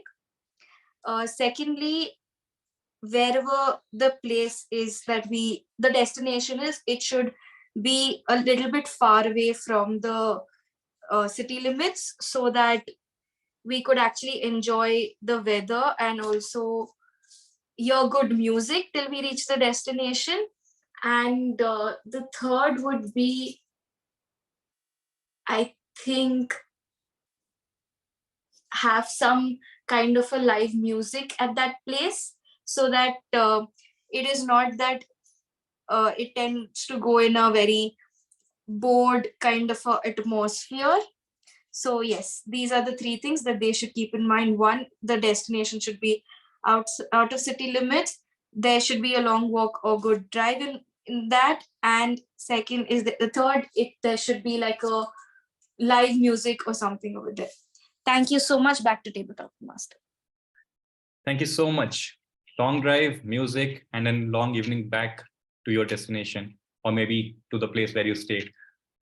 Secondly, wherever the place is that the destination is, it should be a little bit far away from the city limits, so that we could actually enjoy the weather and also hear good music till we reach the destination. And the third would be, I think, have some kind of a live music at that place, so that it is not that it tends to go in a very bored kind of a atmosphere. So yes, these are the 3 things that they should keep in mind. 1, the destination should be out of city limits. There should be a long walk or good drive in that. And second is the third, there should be like a live music or something over there. Thank you so much. Back to Tabletop Master. Thank you so much. Long drive, music, and then long evening back to your destination, or maybe to the place where you stay.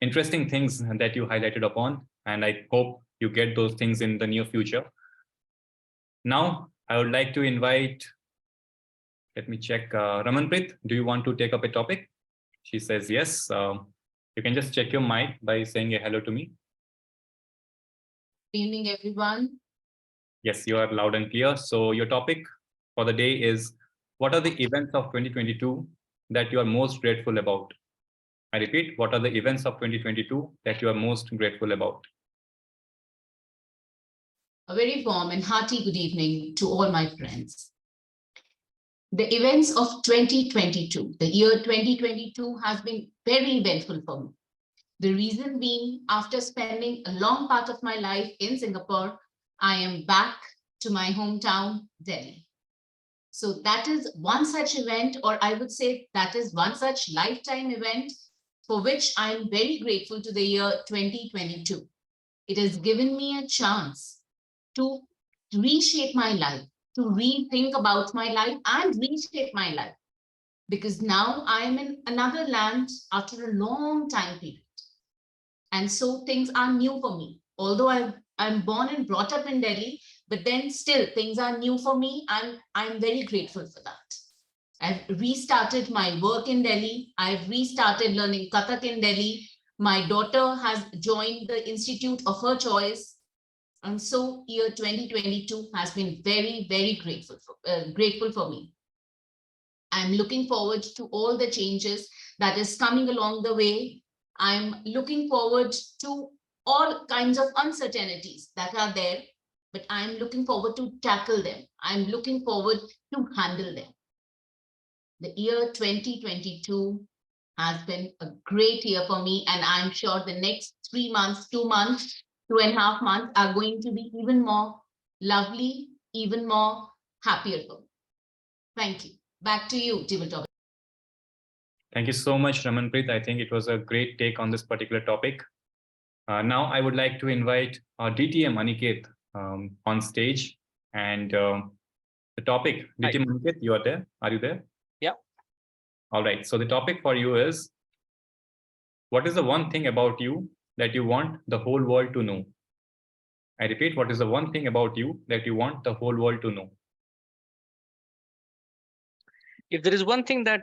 Interesting things that you highlighted upon, and I hope you get those things in the near future. Now, I would like to invite, let me check, Ramanpreet, do you want to take up a topic? She says yes. You can just check your mic by saying a hello to me. Good evening, everyone. Yes, you are loud and clear. So your topic for the day is, what are the events of 2022 that you are most grateful about? I repeat, what are the events of 2022 that you are most grateful about? A very warm and hearty good evening to all my friends. The events of 2022, the year 2022 has been very eventful for me. The reason being, after spending a long part of my life in Singapore, I am back to my hometown, Delhi. So that is one such event, or I would say that is one such lifetime event for which I am very grateful to the year 2022. It has given me a chance to reshape my life, to rethink about my life and reshape my life. Because now I am in another land after a long time period. And so things are new for me. Although I'm born and brought up in Delhi, but then still things are new for me, and I'm very grateful for that. I've restarted my work in Delhi. I've restarted learning Kathak in Delhi. My daughter has joined the institute of her choice. And so year 2022 has been very, very grateful for me. I'm looking forward to all the changes that is coming along the way. I'm looking forward to all kinds of uncertainties that are there, but I'm looking forward to tackle them. I'm looking forward to handle them. The year 2022 has been a great year for me, and I'm sure the next 3 months, 2 months, 2.5 months are going to be even more lovely, even more happier for me. Thank you. Back to you, Tabletop. Thank you so much, Ramanpreet. I think it was a great take on this particular topic. Now I would like to invite our DTM Aniket on stage, and the topic, DTM Aniket, you are there? Are you there? Yeah. All right. So the topic for you is, what is the one thing about you that you want the whole world to know? I repeat, what is the one thing about you that you want the whole world to know? If there is one thing that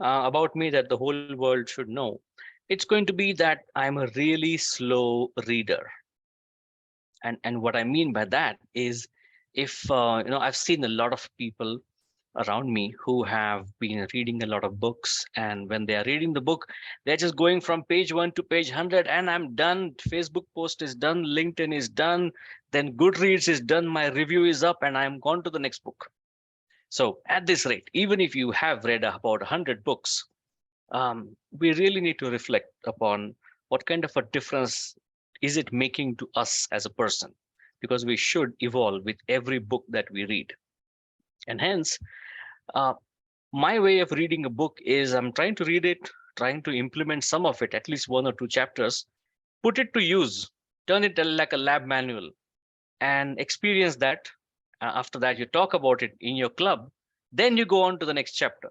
about me that the whole world should know, it's going to be that I'm a really slow reader. And what I mean by that is, if I've seen a lot of people around me who have been reading a lot of books, and when they are reading the book, they're just going from page 1 to page 100, and I'm done. Facebook post is done, LinkedIn is done, then Goodreads is done, my review is up, and I'm gone to the next book. So at this rate, even if you have read about 100 books, we really need to reflect upon what kind of a difference is it making to us as a person, because we should evolve with every book that we read. And hence, my way of reading a book is I'm trying to read it, trying to implement some of it, at least 1 or 2 chapters, put it to use, turn it like a lab manual, and experience that. After that, you talk about it in your club, then you go on to the next chapter.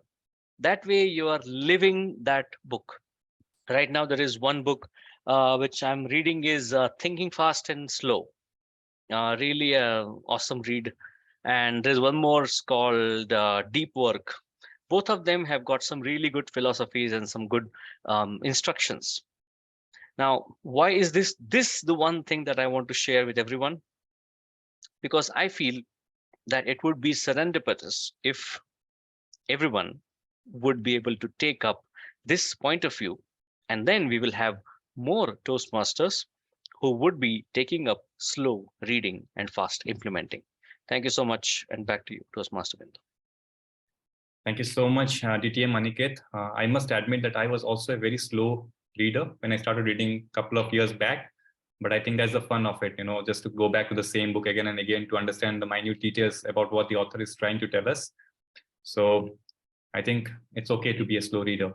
That way you are living that book. Right now, there is one book which I'm reading is Thinking Fast and Slow. Really awesome read. And there's one more called Deep Work. Both of them have got some really good philosophies and some good instructions. Now, why is this the one thing that I want to share with everyone? Because I feel that it would be serendipitous if everyone would be able to take up this point of view, and then we will have more Toastmasters who would be taking up slow reading and fast implementing. Thank you so much, and back to you, Toastmaster Bindu. Thank you so much, DTM Aniket. I must admit that I was also a very slow reader when I started reading a couple of years back, but I think that's the fun of it, just to go back to the same book again and again to understand the minute details about what the author is trying to tell us. So I think it's okay to be a slow reader.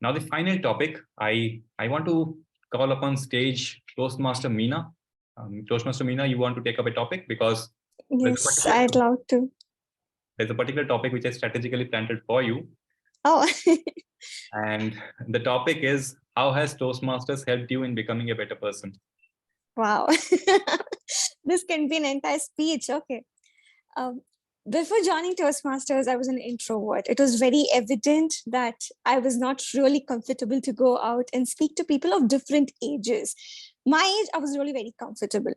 Now, the final topic, I want to call upon stage Toastmaster Meena. Toastmaster Meena, you want to take up a topic? Because yes, I'd love to. There's a particular topic which I strategically planted for you. Oh. And the topic is, how has Toastmasters helped you in becoming a better person? Wow. This can be an entire speech. Okay. Before joining Toastmasters, I was an introvert. It was very evident that I was not really comfortable to go out and speak to people of different ages. My age, I was really very comfortable.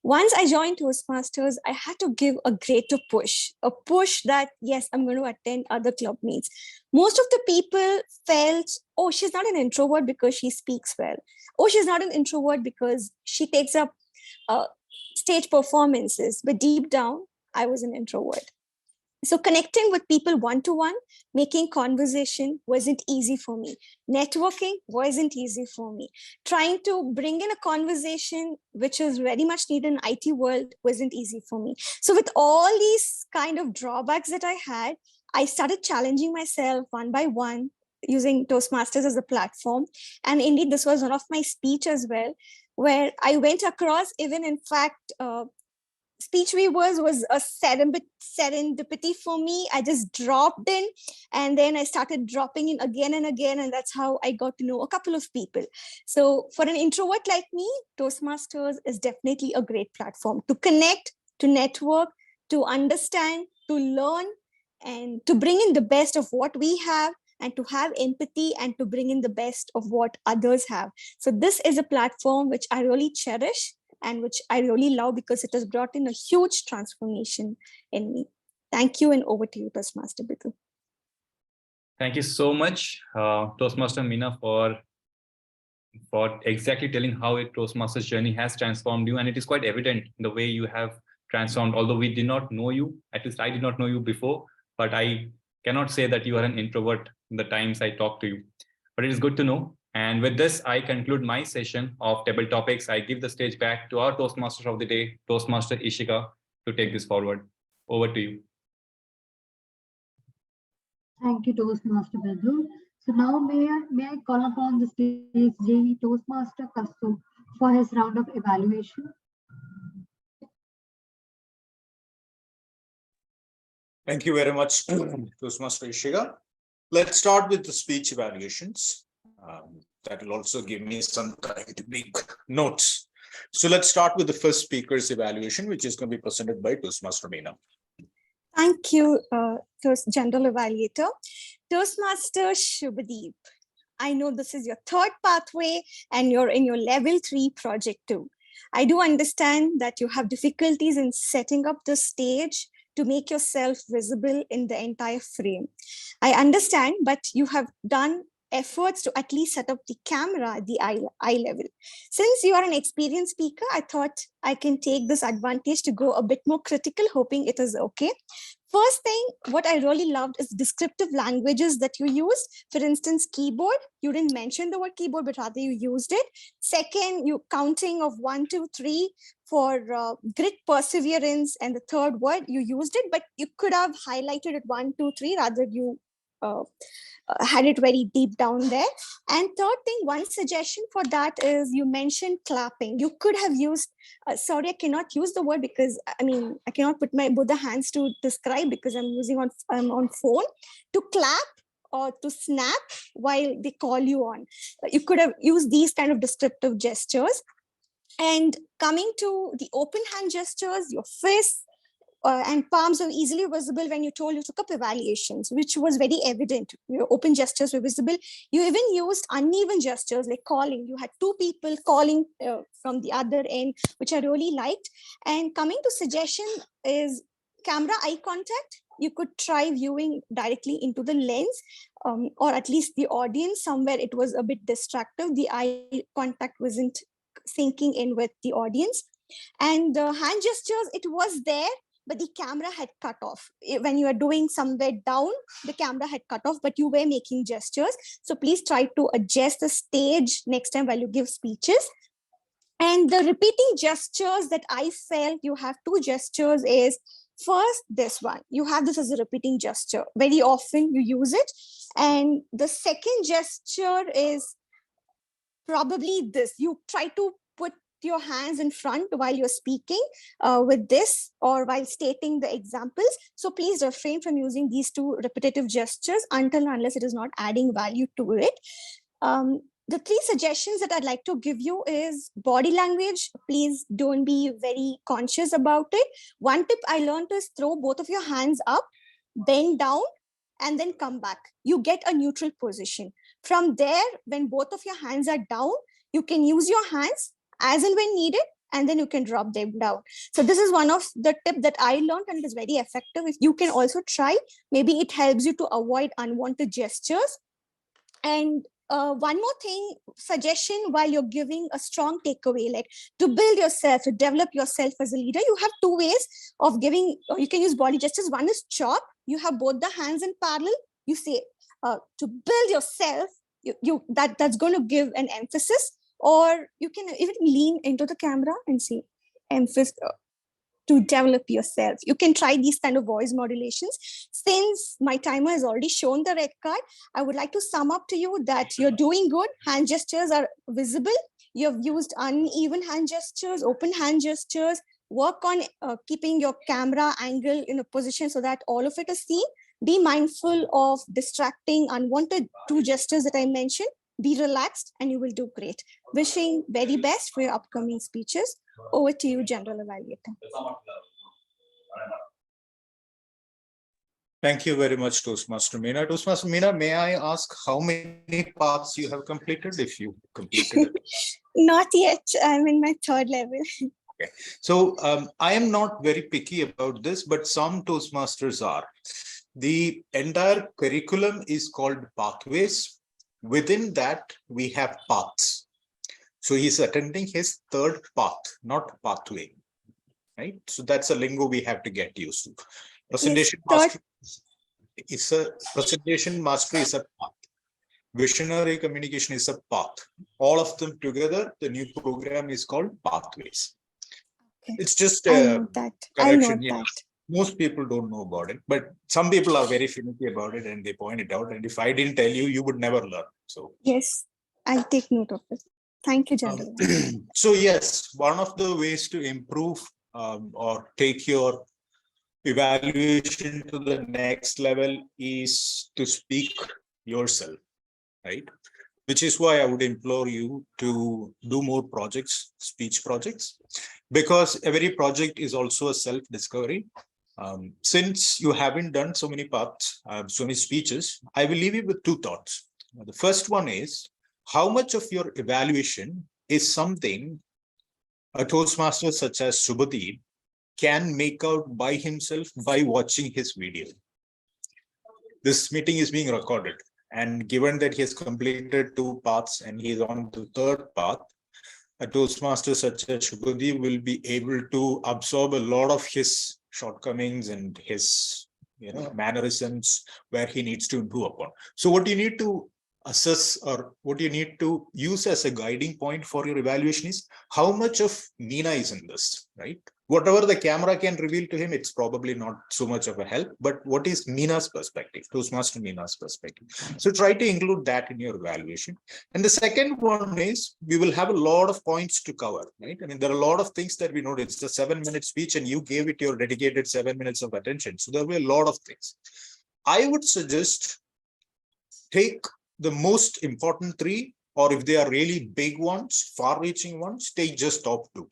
Once I joined Toastmasters, I had to give a greater push, a push that, yes, I'm going to attend other club meets. Most of the people felt, oh, she's not an introvert because she speaks well. Oh, she's not an introvert because she takes up stage performances. But deep down, I was an introvert. So connecting with people one-to-one, making conversation wasn't easy for me. Networking wasn't easy for me. Trying to bring in a conversation, which is very much needed in IT world, wasn't easy for me. So with all these kind of drawbacks that I had, I started challenging myself one by one, using Toastmasters as a platform. And indeed, this was one of my speech as well, where I went across, even in fact, Speechweavers was a serendipity for me. I just dropped in, and then I started dropping in again and again, and that's how I got to know a couple of people. So for an introvert like me, Toastmasters is definitely a great platform to connect, to network, to understand, to learn, and to bring in the best of what we have, and to have empathy, and to bring in the best of what others have. So this is a platform which I really cherish and which I really love, because it has brought in a huge transformation in me. Thank you, and over to you, Toastmaster Bidu. Thank you so much, Toastmaster Meena, for exactly telling how a Toastmasters journey has transformed you. And it is quite evident the way you have transformed, although we did not know you, at least I did not know you before, but I cannot say that you are an introvert in the times I talk to you. But it is good to know. And with this, I conclude my session of table topics. I give the stage back to our Toastmaster of the day, Toastmaster Eshika, to take this forward. Over to you. Thank you, Toastmaster Bedru. So now may I call upon the stage JV Toastmaster Kastu for his round of evaluation. Thank you very much, Toastmaster Eshika. Let's start with the speech evaluations. That will also give me some time to make notes. So let's start with the first speaker's evaluation, which is going to be presented by Toastmaster Meena. Thank you, General Evaluator. Toastmaster Shubhadeep, I know this is your third pathway and you're in your level 3 project 2. I do understand that you have difficulties in setting up the stage to make yourself visible in the entire frame. I understand, but you have done efforts to at least set up the camera at the eye level. Since you are an experienced speaker, I thought I can take this advantage to go a bit more critical, hoping it is okay. First thing, what I really loved is descriptive languages that you used. For instance, keyboard, you didn't mention the word keyboard, but rather you used it. Second, you counting of 1, 2, 3 for grit, perseverance, and the third word, you used it, but you could have highlighted it 1, 2, 3, rather you had it very deep down there. And third thing, one suggestion for that is you mentioned clapping. You could have used, sorry, I cannot use the word because I cannot put my both the hands to describe because I'm using on phone, to clap or to snap while they call you on. You could have used these kind of descriptive gestures. And coming to the open hand gestures, your fists, and palms were easily visible when you told you took up evaluations, which was very evident. Your open gestures were visible. You even used uneven gestures like calling. You had 2 people calling from the other end, which I really liked. And coming to suggestion is camera eye contact. You could try viewing directly into the lens, or at least the audience. Somewhere it was a bit distractive. The eye contact wasn't sinking in with the audience. And the hand gestures, it was there, but the camera had cut off. When you are doing somewhere down, the camera had cut off, but you were making gestures. So please try to adjust the stage next time while you give speeches. And the repeating gestures that I felt you have 2 gestures is, first, this one. You have this as a repeating gesture. Very often you use it. And the second gesture is probably this. You try to put your hands in front while you're speaking with this or while stating the examples. So please refrain from using these 2 repetitive gestures until and unless it is not adding value to it. The 3 suggestions that I'd like to give you is body language. Please don't be very conscious about it. One tip I learned is throw both of your hands up, bend down, and then come back. You get a neutral position. From there, when both of your hands are down, you can use your hands as and when needed, and then you can drop them down. So this is one of the tips that I learned, and it is very effective. If you can also try, maybe it helps you to avoid unwanted gestures. And one more thing, suggestion while you're giving a strong takeaway, like to build yourself, to develop yourself as a leader, you have 2 ways of giving, you can use body gestures. One is chop. You have both the hands in parallel. You say, to build yourself, that's going to give an emphasis. Or you can even lean into the camera and say, emphasis to develop yourself. You can try these kind of voice modulations. Since my timer has already shown the red card, I would like to sum up to you that you're doing good. Hand gestures are visible. You have used uneven hand gestures, open hand gestures. Work on keeping your camera angle in a position so that all of it is seen. Be mindful of distracting, unwanted 2 gestures that I mentioned. Be relaxed and you will do great. Wishing very best for your upcoming speeches. Over to you, General Evaluator. Thank you very much, Toastmaster Meena. Toastmaster Meena, may I ask how many paths you have completed, if you completed it? Not yet. I'm in my third level. Okay. So I am not very picky about this, but some Toastmasters are. The entire curriculum is called Pathways. Within that, we have paths. So he's attending his third path, not pathway. Right? So that's a lingo we have to get used to. Presentation mastery is a path. Visionary communication is a path. All of them together, the new program is called Pathways. Okay. It's just I a know that. correction. I know that. Most people don't know about it, but some people are very finicky about it and they point it out. And if I didn't tell you, you would never learn. So Yes, I'll take note of it. Thank you, General. so yes, one of the ways to improve or take your evaluation to the next level is to speak yourself, right? Which is why I would implore you to do more projects, speech projects, because every project is also a self-discovery. Since you haven't done so many parts, so many speeches, I will leave you with two thoughts. The first one is, how much of your evaluation is something a Toastmaster such as Subhadeep can make out by himself by watching his video. This meeting is being recorded, and given that he has completed 2 paths and he is on the 3rd path, a Toastmaster such as Subhadeep will be able to absorb a lot of his shortcomings and his mannerisms where he needs to improve upon. So what you need to assess or what you need to use as a guiding point for your evaluation is how much of Meena is in this, right? Whatever the camera can reveal to him, it's probably not so much of a help, but what is Meena's perspective, Toastmaster Meena's perspective? So try to include that in your evaluation. And the second one is, we will have a lot of points to cover, right? I mean, there are a lot of things that we know. It's a 7-minute speech and you gave it your dedicated 7 minutes of attention. So there will be a lot of things. I would suggest take the most important 3, or if they are really big ones, far-reaching ones, take just top 2.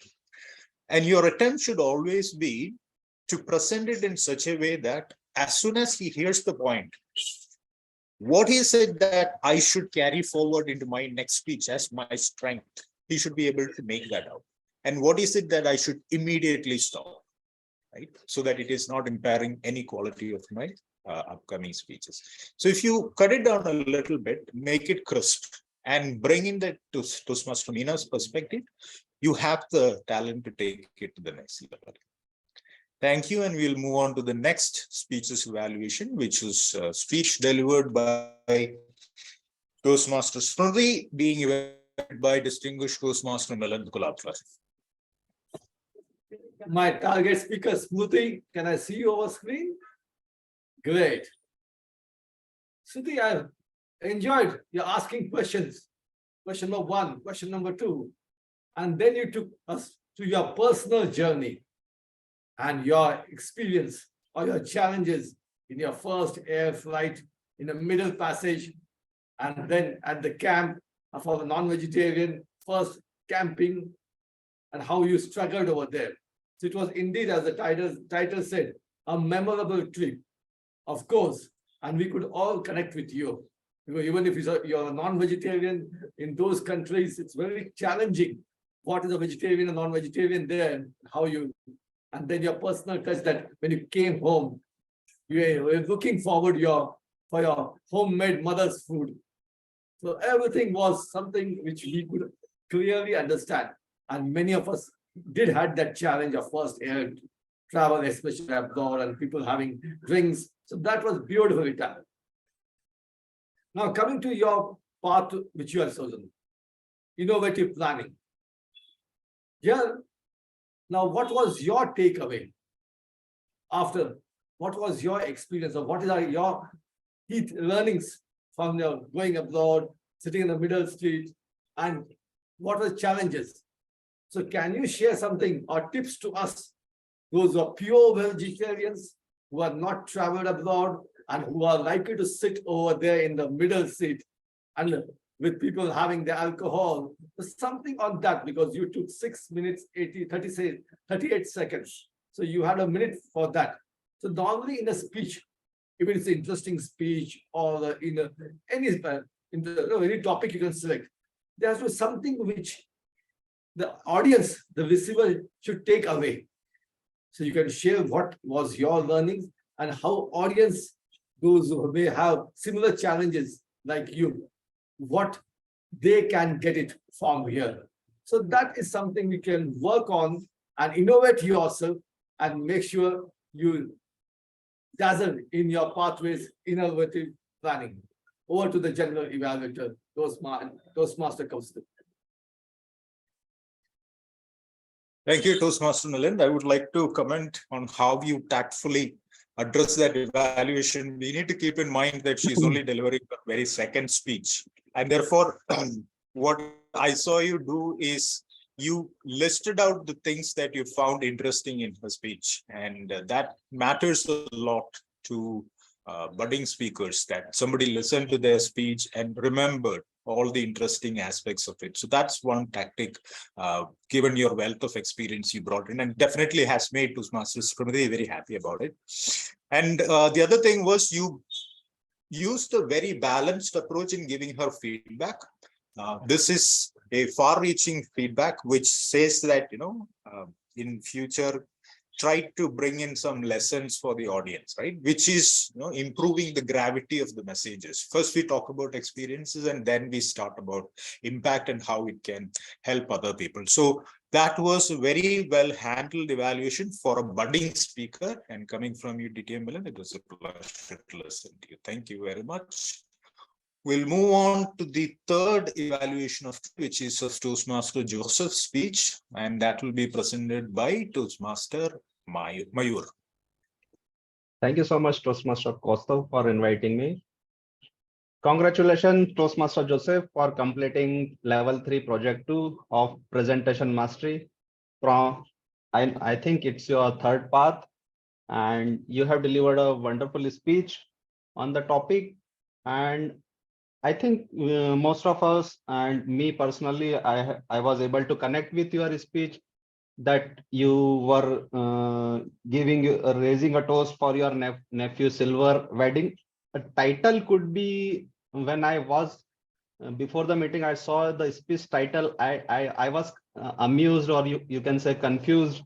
And your attempt should always be to present it in such a way that as soon as he hears the point, what is it that I should carry forward into my next speech as my strength? He should be able to make that out. And what is it that I should immediately stop, right? So that it is not impairing any quality of my upcoming speeches. So if you cut it down a little bit, make it crisp, and bring in that Toastmaster Meena's perspective, you have the talent to take it to the next level. Thank you, and we'll move on to the next speeches evaluation, which is speech delivered by Toastmaster Smriti, being evaluated by distinguished Toastmaster Milan Kulapkar. My target speaker, Smriti, can I see you over screen? Great. Smriti, I've enjoyed your asking questions. Question number 1, question number 2. And then you took us to your personal journey and your experience or your challenges in your first air flight in the Middle Passage, and then at the camp for the non-vegetarian, first camping, and how you struggled over there. So it was indeed, as the title said, a memorable trip, of course, and we could all connect with you. Because even if you're a non-vegetarian in those countries, it's very challenging. What is a vegetarian and non-vegetarian there, how you, and then your personal touch that when you came home, you were looking forward for your homemade mother's food. So everything was something which we could clearly understand. And many of us did had that challenge of first air travel, especially abroad, and people having drinks. So that was beautifully done. Now coming to your path which you have chosen, innovative planning. Yeah. Now, what was your takeaway after? What was your experience, or what are your key learnings from your going abroad, sitting in the middle street, and what were challenges? So can you share something or tips to us, those who are pure vegetarians, who are not traveled abroad, and who are likely to sit over there in the middle seat and with people having the alcohol, something on that, because you took 6 minutes, 38 seconds. So you had a minute for that. So normally in a speech, if it's an interesting speech or any topic you can select, there has to be something which the audience, the receiver, should take away. So you can share what was your learnings and how audience, those who may have similar challenges like you, what they can get it from here. So that is something we can work on and innovate yourself and make sure you dazzle in your pathways, innovative planning. Over to the general evaluator, Toastmaster Council. Thank you, Toastmaster Milind. I would like to comment on how you tactfully address that evaluation. We need to keep in mind that she's only delivering her very second speech. And therefore, what I saw you do is you listed out the things that you found interesting in her speech. And that matters a lot to budding speakers, that somebody listened to their speech and remembered all the interesting aspects of it. So that's one tactic, given your wealth of experience you brought in, and definitely has made Toastmasters very happy about it. And the other thing was you used a very balanced approach in giving her feedback. This is a far-reaching feedback which says that, in future, try to bring in some lessons for the audience, right? Which is, improving the gravity of the messages. First, we talk about experiences, and then we start about impact and how it can help other people. So that was a very well handled evaluation for a budding speaker. And coming from you, DTM Milind, it was a pleasure to listen to you. Thank you very much. We'll move on to the third evaluation which is of Toastmaster Joseph's speech, and that will be presented by Toastmaster Mayur. Thank you so much, Toastmaster Costa, for inviting me. Congratulations, Toastmaster Joseph, for completing level 3 project 2 of presentation mastery. I think it's your third path, and you have delivered a wonderful speech on the topic. And I think most of us, and me personally, I was able to connect with your speech, that you were raising a toast for your nephew silver wedding. A title could be, when I was before the meeting, I saw the speech title. I was amused, or you can say confused,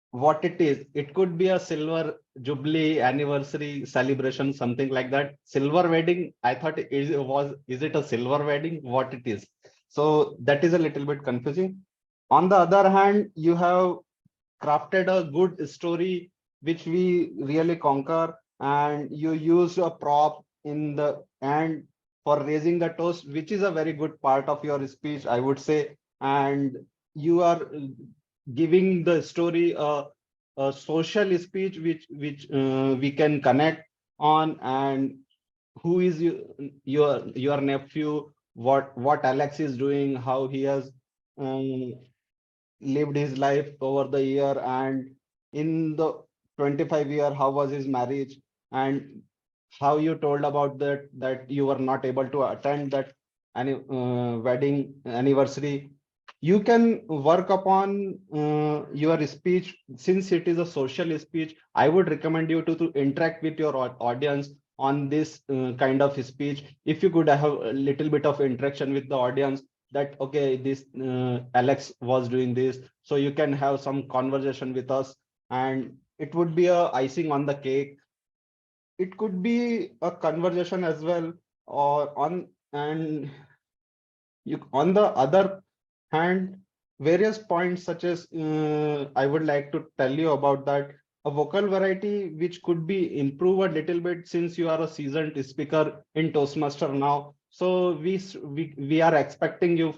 what it is. It could be a silver jubilee anniversary celebration, something like that. Silver wedding, I thought is it a silver wedding? What it is? So that is a little bit confusing. On the other hand, you have crafted a good story which we really conquer, and you use a prop in the end for raising the toast, which is a very good part of your speech, I would say. And you are giving the story a social speech which we can connect on, and who is your nephew, what Alex is doing, how he has lived his life over the year, and in the 25 year, how was his marriage, and how you told about that you were not able to attend that wedding anniversary. You can work upon your speech. Since it is a social speech, I would recommend you to interact with your audience on this kind of speech. If you could have a little bit of interaction with the audience, that okay, this Alex was doing this, so you can have some conversation with us, and it would be a icing on the cake. It could be a conversation as well, or on the other hand, various points such as I would like to tell you about that. A vocal variety which could be improved a little bit, since you are a seasoned speaker in Toastmaster now. So we are expecting you,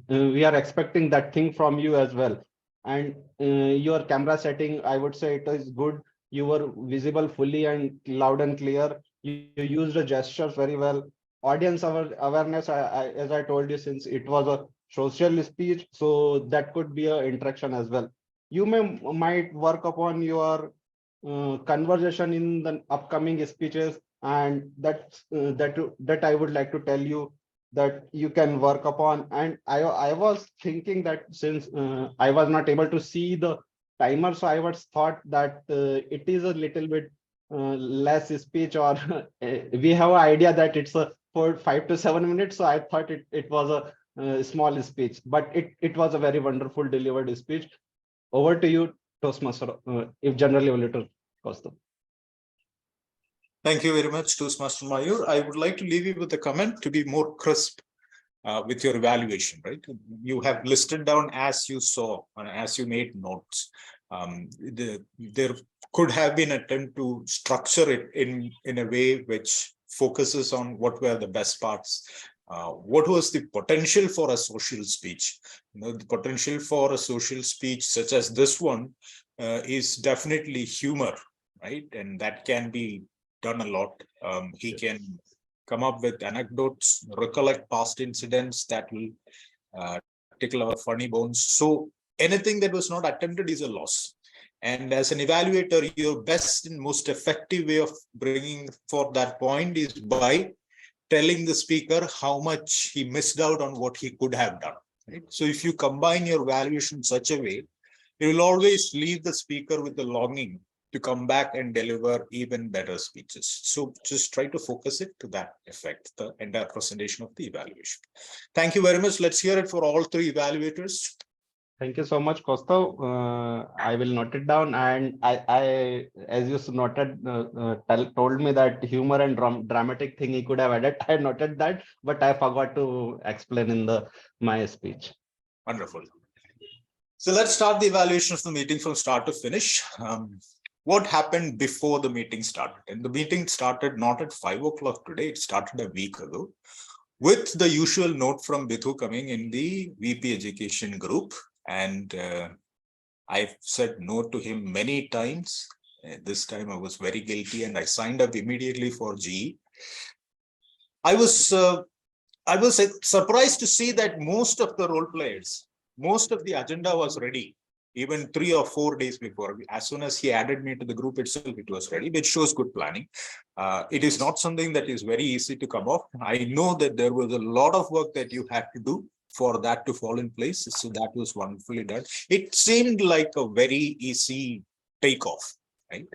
we are expecting that thing from you as well. And your camera setting, I would say it is good. You were visible fully and loud and clear. You used the gestures very well. Audience awareness, as I told you, since it was a social speech, so that could be an interaction as well. You might work upon your conversation in the upcoming speeches, and that I would like to tell you that you can work upon. And I was thinking that since I was not able to see the timer, so I was thought that it is a little bit less speech, or we have an idea that it's a for 5 to 7 minutes. So I thought it was a small speech, but it was a very wonderful delivered speech. Over to you, Toastmaster, if general evaluator Kaustubh. Thank you very much, Toastmaster Mayur. I would like to leave you with a comment to be more crisp with your evaluation, right? You have listed down as you saw, as you made notes. There could have been an attempt to structure it in a way which focuses on what were the best parts. What was the potential for a social speech? The potential for a social speech such as this one is definitely humor, right? And that can be done a lot. He can come up with anecdotes, recollect past incidents that will tickle our funny bones. So anything that was not attempted is a loss. And as an evaluator, your best and most effective way of bringing for that point is by telling the speaker how much he missed out on what he could have done. Right? So if you combine your evaluation in such a way, it will always leave the speaker with the longing to come back and deliver even better speeches. So just try to focus it to that effect, the entire presentation of the evaluation. Thank you very much. Let's hear it for all three evaluators. Thank you so much, Kaustubh. I will note it down. And I as you noted, told me that humor and dramatic thing he could have added. I noted that, but I forgot to explain in my speech. Wonderful. So let's start the evaluation of the meeting from start to finish. What happened before the meeting started? And the meeting started not at 5 o'clock today, it started a week ago, with the usual note from Bithu coming in the VP Education group. And I've said no to him many times. This time I was very guilty and I signed up immediately for GE. I was surprised to see that most of the role players, most of the agenda was ready. Even 3 or 4 days before, as soon as he added me to the group itself, it was ready, which shows good planning. It is not something that is very easy to come off. I know that there was a lot of work that you had to do for that to fall in place. So that was wonderfully done. It seemed like a very easy takeoff, right?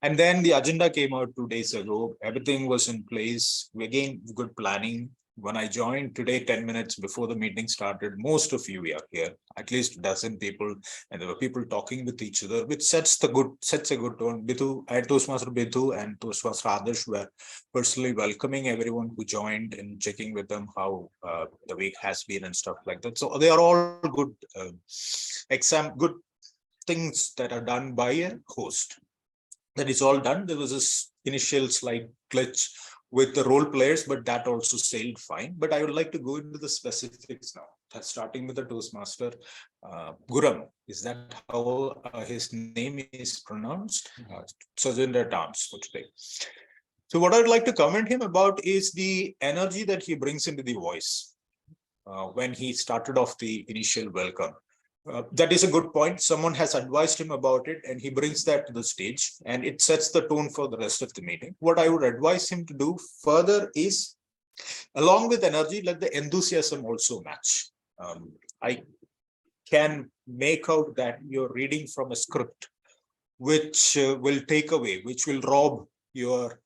And then the agenda came out 2 days ago. Everything was in place. Again, good planning. When I joined today, 10 minutes before the meeting started, most of you are here, at least a dozen people, and there were people talking with each other, which sets a good tone. Bithu and Toastmaster Bithu and Toastmaster Adarsh were personally welcoming everyone who joined and checking with them how the week has been and stuff like that. So they are all good good things that are done by a host. That is all done. There was this initial slight glitch with the role players, but that also sailed fine. But I would like to go into the specifics now, starting with the Toastmaster Guram. Is that how his name is pronounced? Sergeant at Arms for today. So what I'd like to comment him about is the energy that he brings into the voice when he started off the initial welcome. That is a good point. Someone has advised him about it and he brings that to the stage and it sets the tone for the rest of the meeting. What I would advise him to do further is, along with energy, let the enthusiasm also match. I can make out that you're reading from a script which will take away, which will rob your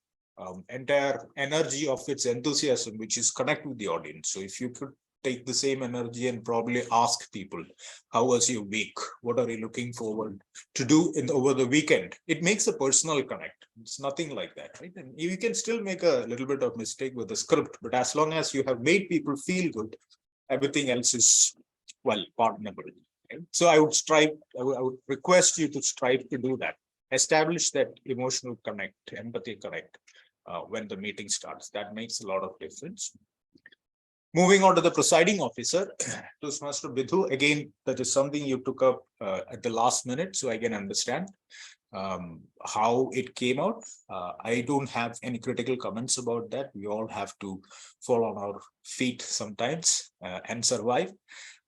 entire energy of its enthusiasm, which is connect with the audience. So if you could take the same energy and probably ask people, how was your week? What are you looking forward to do over the weekend? It makes a personal connect. It's nothing like that, right? And you can still make a little bit of mistake with the script, but as long as you have made people feel good, everything else is, well, pardonable. Right? So I would request you to strive to do that. Establish that emotional connect, empathy connect when the meeting starts. That makes a lot of difference. Moving on to the presiding officer, Toastmaster Bithu, again, that is something you took up at the last minute, so I can understand how it came out. I don't have any critical comments about that. We all have to fall on our feet sometimes and survive.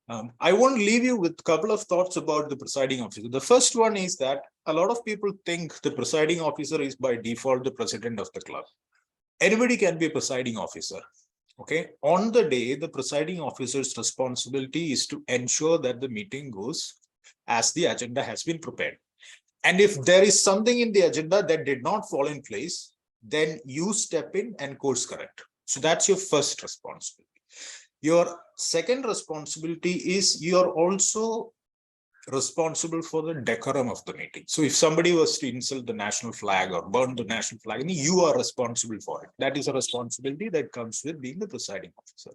I want to leave you with a couple of thoughts about the presiding officer. The first one is that a lot of people think the presiding officer is by default the president of the club. Anybody can be a presiding officer. Okay, on the day, the presiding officer's responsibility is to ensure that the meeting goes as the agenda has been prepared. And if there is something in the agenda that did not fall in place, then you step in and course correct. So that's your first responsibility. Your second responsibility is you're also responsible for the decorum of the meeting. So if somebody was to insult the national flag or burn the national flag, you are responsible for it. That is a responsibility that comes with being the presiding officer.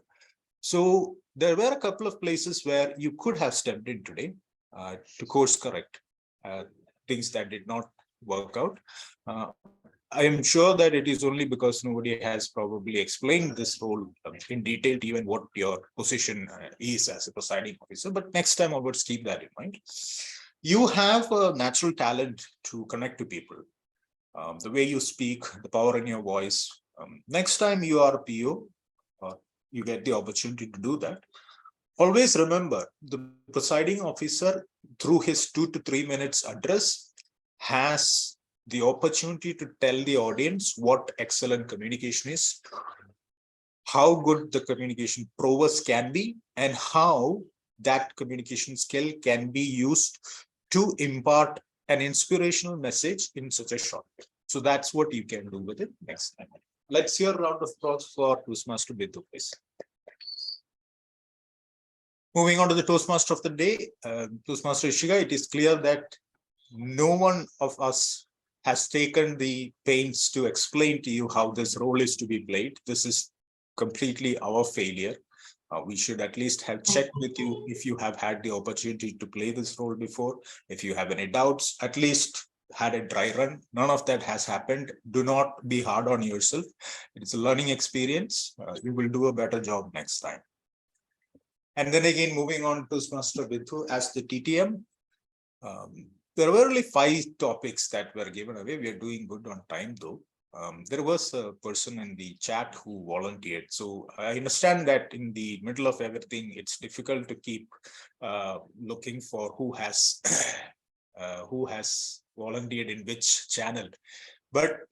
So there were a couple of places where you could have stepped in today to course correct things that did not work out. I am sure that it is only because nobody has probably explained this role in detail, even what your position is as a presiding officer. But next time onwards, keep that in mind. You have a natural talent to connect to people. The way you speak, the power in your voice. Next time you are a PO, you get the opportunity to do that. Always remember, the presiding officer, through his 2 to 3 minutes address, has the opportunity to tell the audience what excellent communication is, how good the communication prowess can be, and how that communication skill can be used to impart an inspirational message in such a short time. So that's what you can do with it next time. Let's hear a round of applause for Toastmaster Bidu, please. Moving on to the Toastmaster of the day, Toastmaster Eshika, it is clear that no one of us has taken the pains to explain to you how this role is to be played. This is completely our failure. We should at least have checked with you if you have had the opportunity to play this role before. If you have any doubts, at least had a dry run. None of that has happened. Do not be hard on yourself. It's a learning experience. You will do a better job next time. And then again, moving on to Toastmaster Bithu as the TTM. There were only 5 topics that were given away. We are doing good on time though. There was a person in the chat who volunteered. So I understand that in the middle of everything, it's difficult to keep looking for who has volunteered in which channel. But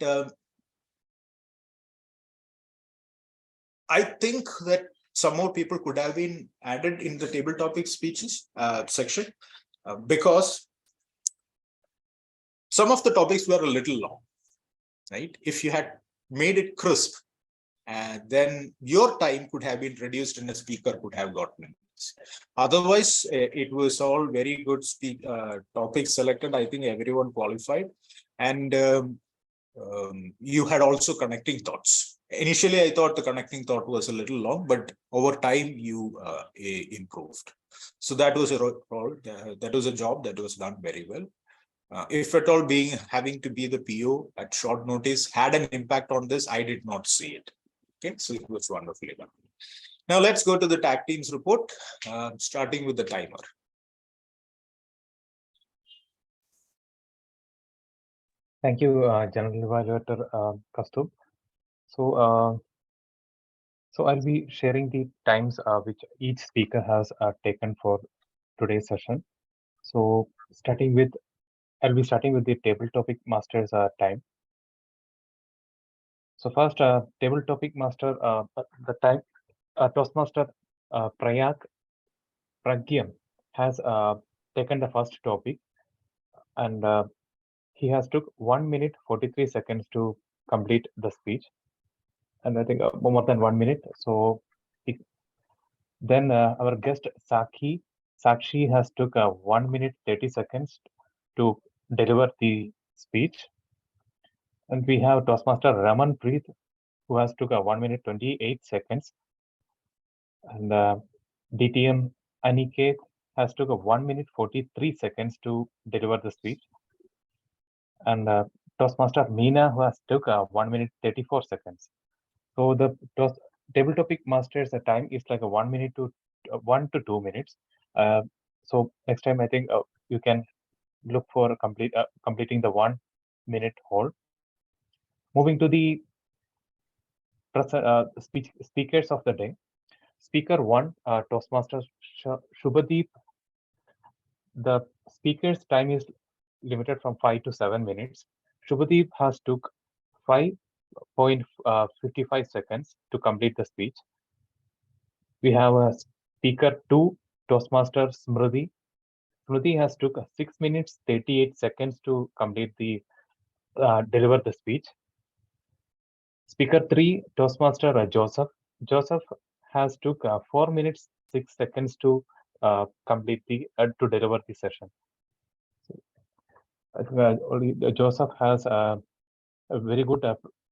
I think that some more people could have been added in the table topic speeches section because some of the topics were a little long, right? If you had made it crisp, then your time could have been reduced and the speaker could have gotten it. Otherwise, it was all very good topics selected. I think everyone qualified. And you had also connecting thoughts. Initially, I thought the connecting thought was a little long, but over time you improved. So that was a job that was done very well. If at all having to be the PO at short notice had an impact on this, I did not see it. Okay, so it was wonderfully done. Now let's go to the tag teams report, starting with the timer. Thank you, General Evaluator Kastub. So I'll be sharing the times which each speaker has taken for today's session. So I'll be starting with the table topic master's time. So first, table topic master, the time, Toastmaster Pragyam has taken the first topic, and he has took 1 minute 43 seconds to complete the speech, and I think more than 1 minute. So then our guest Sakshi has took 1 minute 30 seconds to deliver the speech. And we have Toastmaster Raman Preet, who has took 1 minute 28 seconds. And DTM Aniket has took 1 minute 43 seconds to deliver the speech. And Toastmaster Meena, who has took 1 minute 34 seconds. So the table topic master's time is like a 1 minute to 1 to 2 minutes. So next time I think you can look for completing the 1 minute hold. Moving to the speakers of the day. Speaker 1, Toastmaster Shubhadeep. The speaker's time is limited from 5 to 7 minutes. Shubhadeep has took 5.55 seconds to complete the speech. We have a speaker 2, Toastmaster Smriti. Smriti has took 6 minutes 38 seconds to complete the deliver the speech. Speaker 3, Toastmaster Joseph. Joseph has took 4 minutes 6 seconds to complete the to deliver the session. Joseph has a very good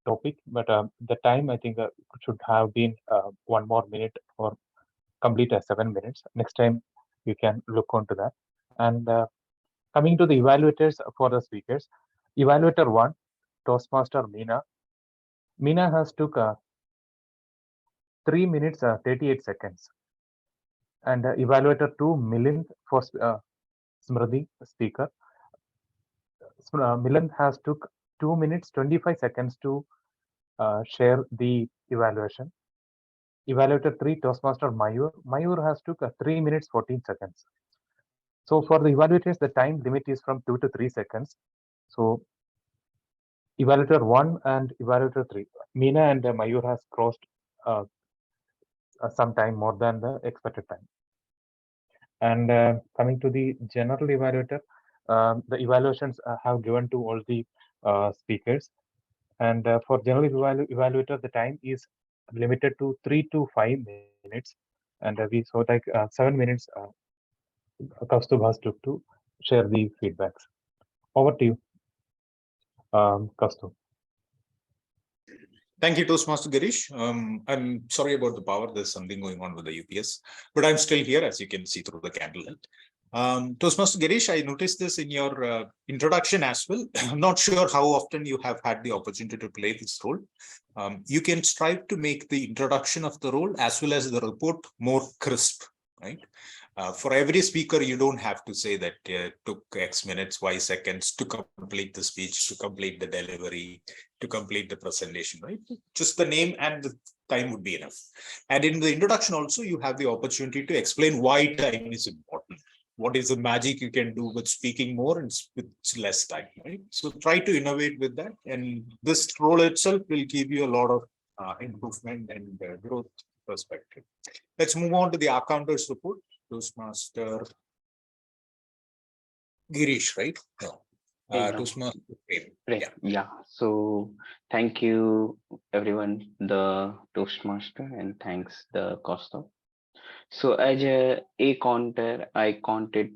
topic, but the time I think should have been 1 more minute or complete 7 minutes. Next time you can look onto that. And coming to the evaluators for the speakers, evaluator 1, Toastmaster Meena. Meena has took 3 minutes 38 seconds. And evaluator 2, Milind for Smriti, speaker. Milind has took 2 minutes 25 seconds to share the evaluation. Evaluator 3, Toastmaster Mayur. Mayur has took 3 minutes 14 seconds. So for the evaluators, the time limit is from 2 to 3 seconds. So evaluator 1 and evaluator 3, Meena and Mayur has crossed some time more than the expected time. And coming to the general evaluator, the evaluations have given to all the speakers. And for general evaluator, the time is limited to 3 to 5 minutes. And we saw like 7 minutes Kaustubh has took to share the feedbacks. Over to you, Kaustubh. Thank you, Toastmaster Girish. I'm sorry about the power. There's something going on with the UPS, but I'm still here, as you can see through the candlelight. Toastmaster Girish, I noticed this in your introduction as well. I'm not sure how often you have had the opportunity to play this role. You can strive to make the introduction of the role as well as the report more crisp, right? For every speaker, you don't have to say that it took X minutes, Y seconds to complete the speech, to complete the delivery, to complete the presentation, right? Just the name and the time would be enough. And in the introduction also, you have the opportunity to explain why time is important. What is the magic you can do with speaking more and with less time, right? So try to innovate with that. And this role itself will give you a lot of improvement and growth perspective. Let's move on to the accounters report. Toastmaster Girish, right? No. Toastmaster Yeah. So thank you, everyone, the Toastmaster, and thanks the Costa. So as a counter, I counted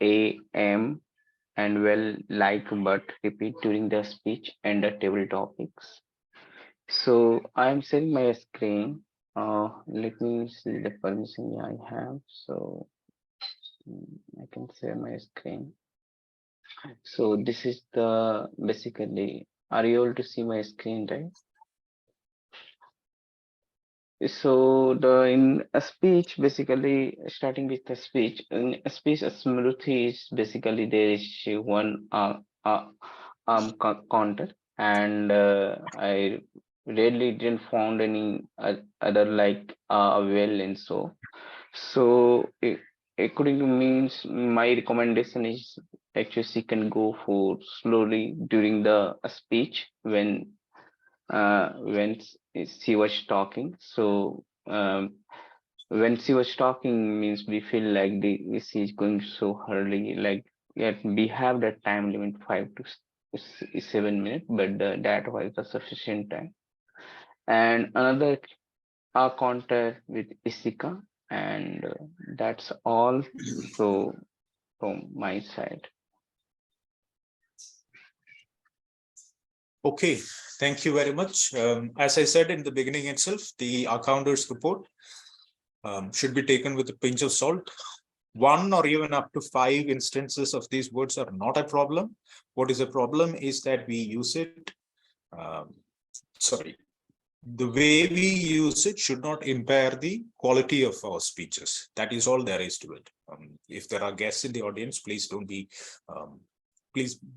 A, M, and well, like, but repeat during the speech and the table topics. So I'm sharing my screen. Let me see the permission I have. So I can share my screen. So this is the basically, are you able to see my screen, right? So the in a speech, basically starting with the speech, in a speech, a Smriti is basically there is one counter, and I really didn't found any other like well and so. So according to me, my recommendation is actually she can go for slowly during the speech when she was talking. So when she was talking means we feel like she is going so early, like yet we have that time limit 5 to 7 minutes, but that was the sufficient time. And another counter with Eshika, and that's all. So from my side. Okay, thank you very much. As I said in the beginning itself, the accounters report should be taken with a pinch of salt. 1 or even up to 5 instances of these words are not a problem. What is a problem is that we use it, the way we use it should not impair the quality of our speeches. That is all there is to it. If there are guests in the audience, please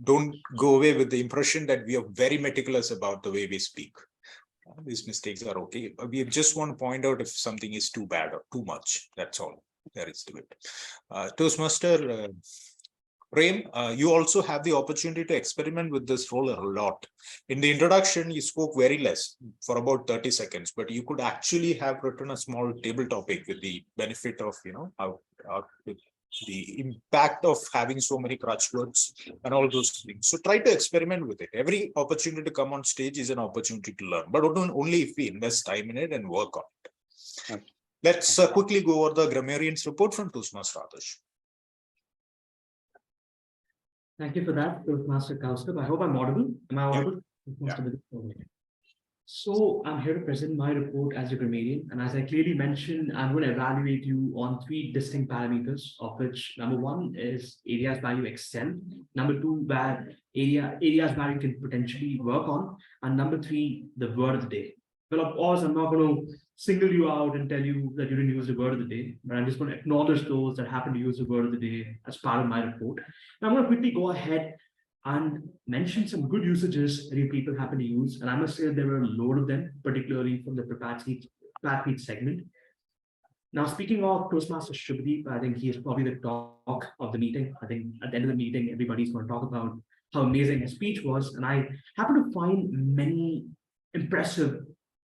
don't go away with the impression that we are very meticulous about the way we speak. These mistakes are okay. We just want to point out if something is too bad or too much. That's all there is to it. Toastmaster Prem, you also have the opportunity to experiment with this role a lot. In the introduction, you spoke very less, for about 30 seconds, but you could actually have written a small table topic with the benefit of, the impact of having so many crutch words and all those things. So try to experiment with it. Every opportunity to come on stage is an opportunity to learn, but only if we invest time in it and work on it. Okay. Let's quickly go over the grammarian's report from Toastmaster Adarsh. Thank you for that, Toastmaster Kaustup. I hope I'm audible. Am I audible? Yeah. So I'm here to present my report as a grammarian, and as I clearly mentioned, I'm going to evaluate you on 3 distinct parameters, of which number 1 is areas where you excel, number 2 where areas where you can potentially work on, and number 3 the word of the day. Well, of course, I'm not going to single you out and tell you that you didn't use the word of the day, but I'm just going to acknowledge those that happen to use the word of the day as part of my report. Now I'm going to quickly go ahead and mention some good usages that you people happen to use. And I must say there were a load of them, particularly from the prepared speech segment. Now, speaking of Toastmaster Shubhadeep, I think he is probably the talk of the meeting. I think at the end of the meeting, everybody's going to talk about how amazing his speech was. And I happen to find many impressive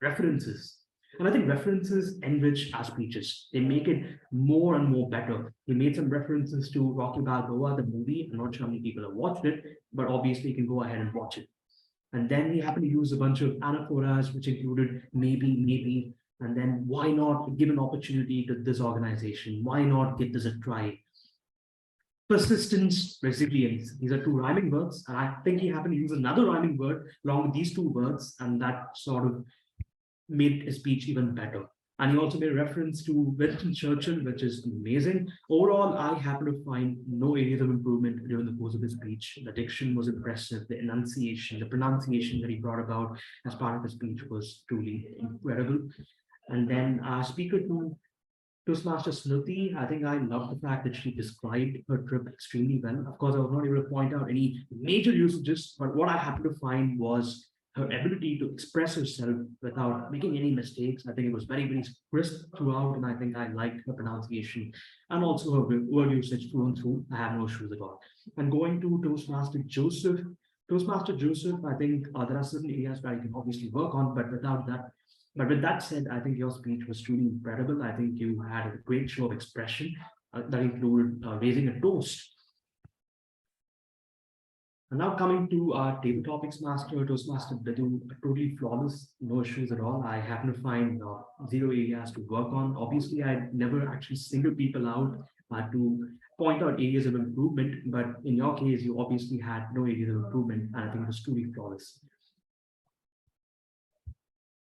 references. And I think references enrich our speeches. They make it more and more better. He made some references to Rocky Balboa, the movie. I'm not sure how many people have watched it, but obviously you can go ahead and watch it. And then he happened to use a bunch of anaphoras, which included maybe, and then why not give an opportunity to this organization? Why not give this a try? Persistence, resilience. These are 2 rhyming words. And I think he happened to use another rhyming word along with these 2 words, and that sort of made his speech even better. And he also made a reference to Winston Churchill, which is amazing. Overall, I happen to find no areas of improvement during the course of his speech. The diction was impressive. The enunciation, the pronunciation that he brought about as part of his speech was truly incredible. And then our speaker 2, Toastmaster Smriti, I think I love the fact that she described her trip extremely well. Of course, I was not able to point out any major usages, but what I happened to find was her ability to express herself without making any mistakes. I think it was very, very crisp throughout, and I think I liked her pronunciation and also her word usage through and through. I have no issues at all. And going to Toastmaster Joseph, I think there are certain areas where you can obviously work on, but with that said, I think your speech was truly incredible. I think you had a great show of expression that included raising a toast. And now coming to our table topics master, Toastmaster Bidu, totally flawless, no issues at all. I happen to find 0 areas to work on. Obviously, I never actually single people out to point out areas of improvement, but in your case, you obviously had no areas of improvement, and I think it was truly flawless.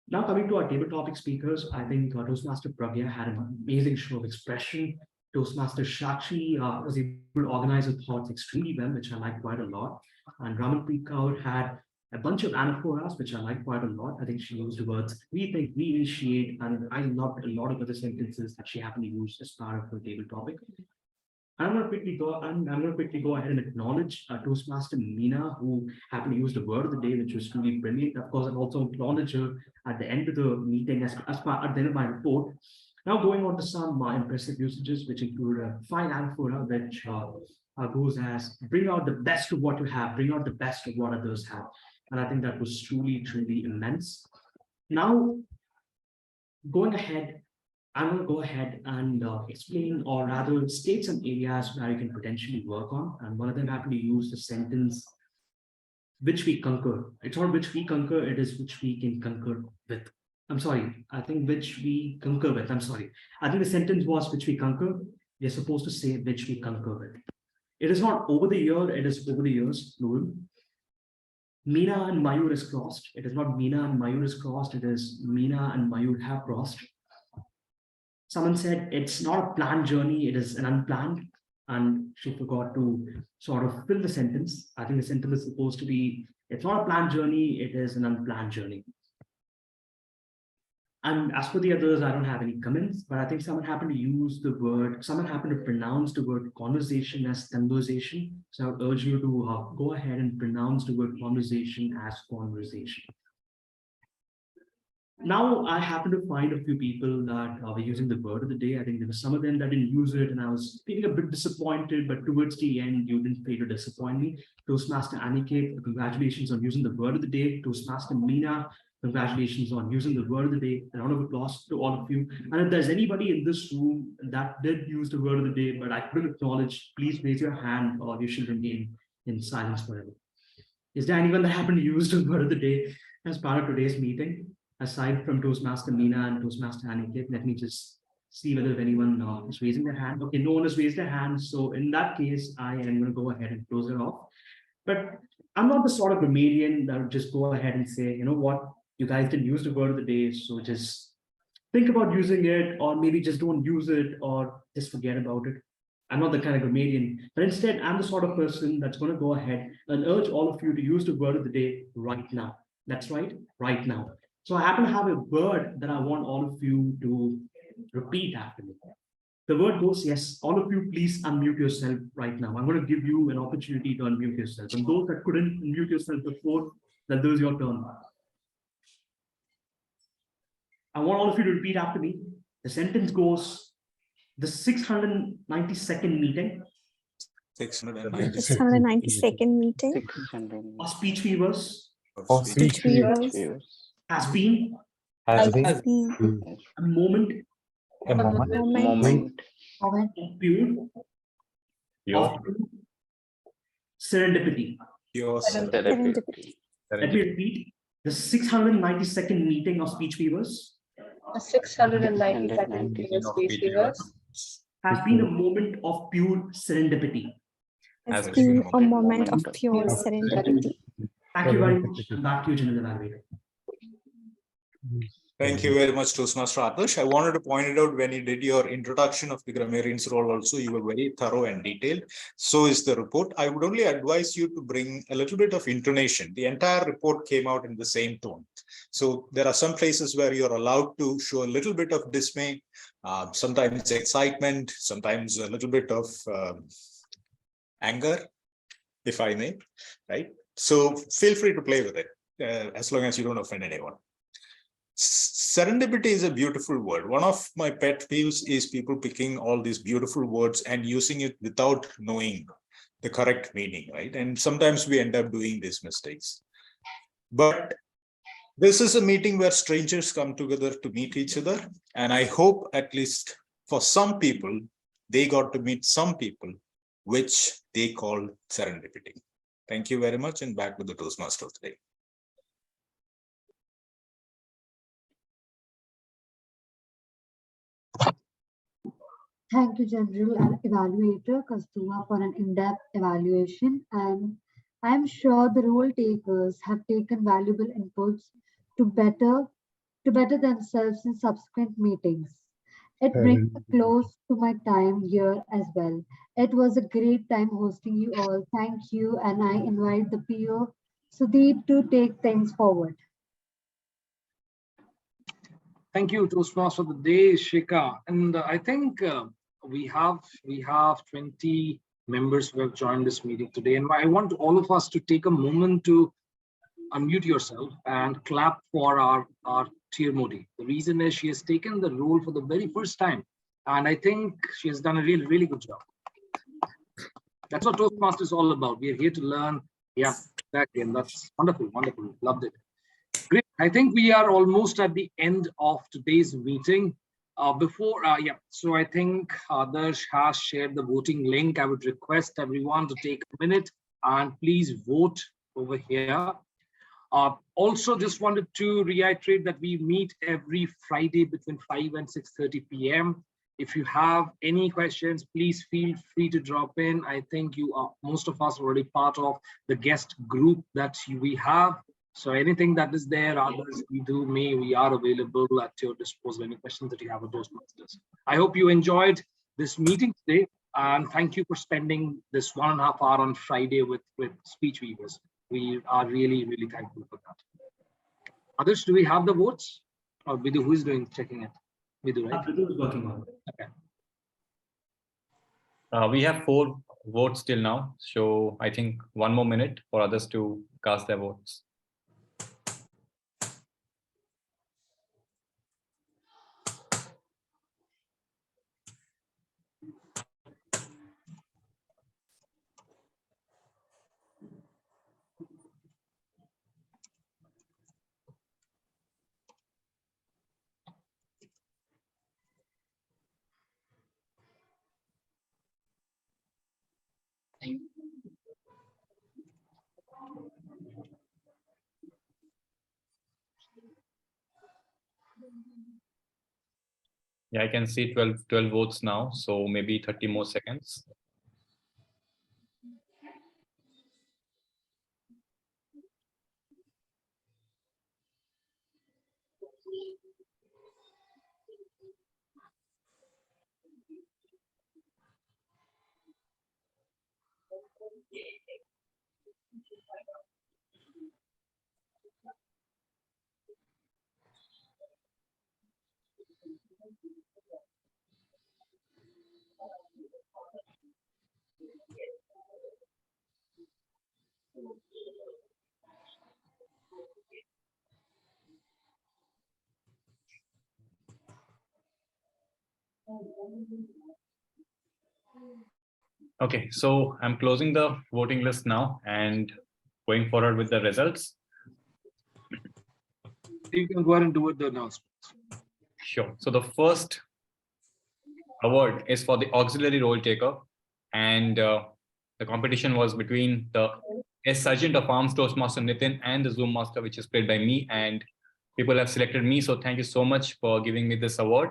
Now coming to our table topic speakers, I think Toastmaster Pragya had an amazing show of expression. Toastmaster Shakshi was able to organize her thoughts extremely well, which I like quite a lot. And Ramanpreet Kaur had a bunch of anaphoras, which I like quite a lot. I think she used the words we think, we initiate, and I loved a lot of other sentences that she happened to use as part of her table topic. I'm going to quickly go ahead and acknowledge Toastmaster Meena, who happened to use the word of the day, which was truly brilliant. Of course, I'll also acknowledge her at the end of the meeting as part at the end of my report. Now going on to some impressive usages, which include a fine anaphora, which goes as bring out the best of what you have, bring out the best of what others have. And I think that was truly, truly immense. Now, going ahead, I'm going to go ahead and explain, or rather state some areas where you can potentially work on. And one of them happened to use the sentence, which we conquer. It's not which we conquer, it is which we can conquer with. I'm sorry, I think which we conquer with. I'm sorry. I think the sentence was which we conquer. We're supposed to say which we conquer with. It is not over the year, it is over the years, plural. Meena and Mayur is crossed. It is not Meena and Mayur is crossed, it is Meena and Mayur have crossed. Someone said it's not a planned journey, it is an unplanned, and she forgot to sort of fill the sentence. I think the sentence is supposed to be, it's not a planned journey, it is an unplanned journey. And as for the others, I don't have any comments, but I think someone happened to pronounce the word conversation as conversation. So I would urge you to go ahead and pronounce the word conversation as conversation. Now, I happen to find a few people that were using the word of the day. I think there were some of them that didn't use it, and I was feeling a bit disappointed, but towards the end, you didn't fail to disappoint me. Toastmaster Aniket, congratulations on using the word of the day. Toastmaster Meena, Congratulations on using the word of the day. A round of applause to all of you. And if there's anybody in this room that did use the word of the day, but I couldn't acknowledge, please raise your hand or you should remain in silence forever. Is there anyone that happened to use the word of the day as part of today's meeting? Aside from Toastmaster Meena and Toastmaster Aniket, let me just see whether anyone is raising their hand. Okay, no one has raised their hand. So in that case, I am going to go ahead and close it off. But I'm not the sort of grammarian that would just go ahead and say, you know what, you guys didn't use the word of the day, so just think about using it, or maybe just don't use it, or just forget about it. I'm not the kind of grammarian, but instead, I'm the sort of person that's going to go ahead and urge all of you to use the word of the day right now. That's right, right now. So I happen to have a word that I want all of you to repeat after me. The word goes, yes, all of you, please unmute yourself right now. I'm going to give you an opportunity to unmute yourself. And those that couldn't unmute yourself before, that was your turn. I want all of you to repeat after me. The sentence goes, the 692nd meeting. 692nd meeting. Of Speech Weavers. Has been Has been a moment of pure serendipity. Serendipity. Let me repeat. The 692nd meeting of Speech Weavers. The 692nd meeting of Speech Weavers Has been a moment of pure serendipity. Has been a moment of pure serendipity. Thank you very much. And back to you, General Evaluator. Thank you very much, Toastmaster Adarsh. I wanted to point it out when you did your introduction of the grammarian's role also, you were very thorough and detailed. So is the report. I would only advise you to bring a little bit of intonation. The entire report came out in the same tone. So there are some places where you're allowed to show a little bit of dismay, sometimes excitement, sometimes a little bit of anger, if I may, right? So feel free to play with it, as long as you don't offend anyone. Serendipity is a beautiful word. One of my pet peeves is people picking all these beautiful words and using it without knowing the correct meaning, right? And sometimes we end up doing these mistakes. But this is a meeting where strangers come together to meet each other. And I hope at least for some people, they got to meet some people, which they call serendipity. Thank you very much, and back to the Toastmaster today. Thank you, General Evaluator Kastuma, for an in-depth evaluation. And I'm sure the role takers have taken valuable inputs to better themselves in subsequent meetings. It brings a close to my time here as well. It was a great time hosting you all. Thank you. And I invite the PO Sudeep to take things forward. Thank you, Toastmaster of the day, Eshika. And I think we have 20 members who have joined this meeting today. And I want all of us to take a moment to unmute yourself and clap for our TMOD. The reason is she has taken the role for the very first time. And I think she has done a really, really good job. That's what Toastmasters is all about. We are here to learn. Yeah, exactly. And that's wonderful, wonderful. Loved it. Great. I think we are almost at the end of today's meeting. So I think Adarsh has shared the voting link. I would request everyone to take a minute and please vote over here. Also, just wanted to reiterate that we meet every Friday between 5 and 6:30 p.m. If you have any questions, please feel free to drop in. I think most of us are already part of the guest group that we have. So anything that is there, others we are available at your disposal. Any questions that you have with Toastmasters. I hope you enjoyed this meeting today, and thank you for spending this 1.5 hours on Friday with Speech Weavers. We are really, really thankful for that. Others, do we have the votes? Or Bidu, who is checking it? Bidu, right? Bidu is working on it. Okay. We have 4 votes till now. So I think 1 more minute for others to cast their votes. Yeah, I can see 12 votes now, so maybe 30 more seconds. Okay, so I'm closing the voting list now and going forward with the results. You can go ahead and do it the announcements. Sure. So the first award is for the auxiliary role taker, and the competition was between the Sergeant of Arms Toastmaster Nitin and the Zoom Master, which is played by me, and people have selected me. So thank you so much for giving me this award.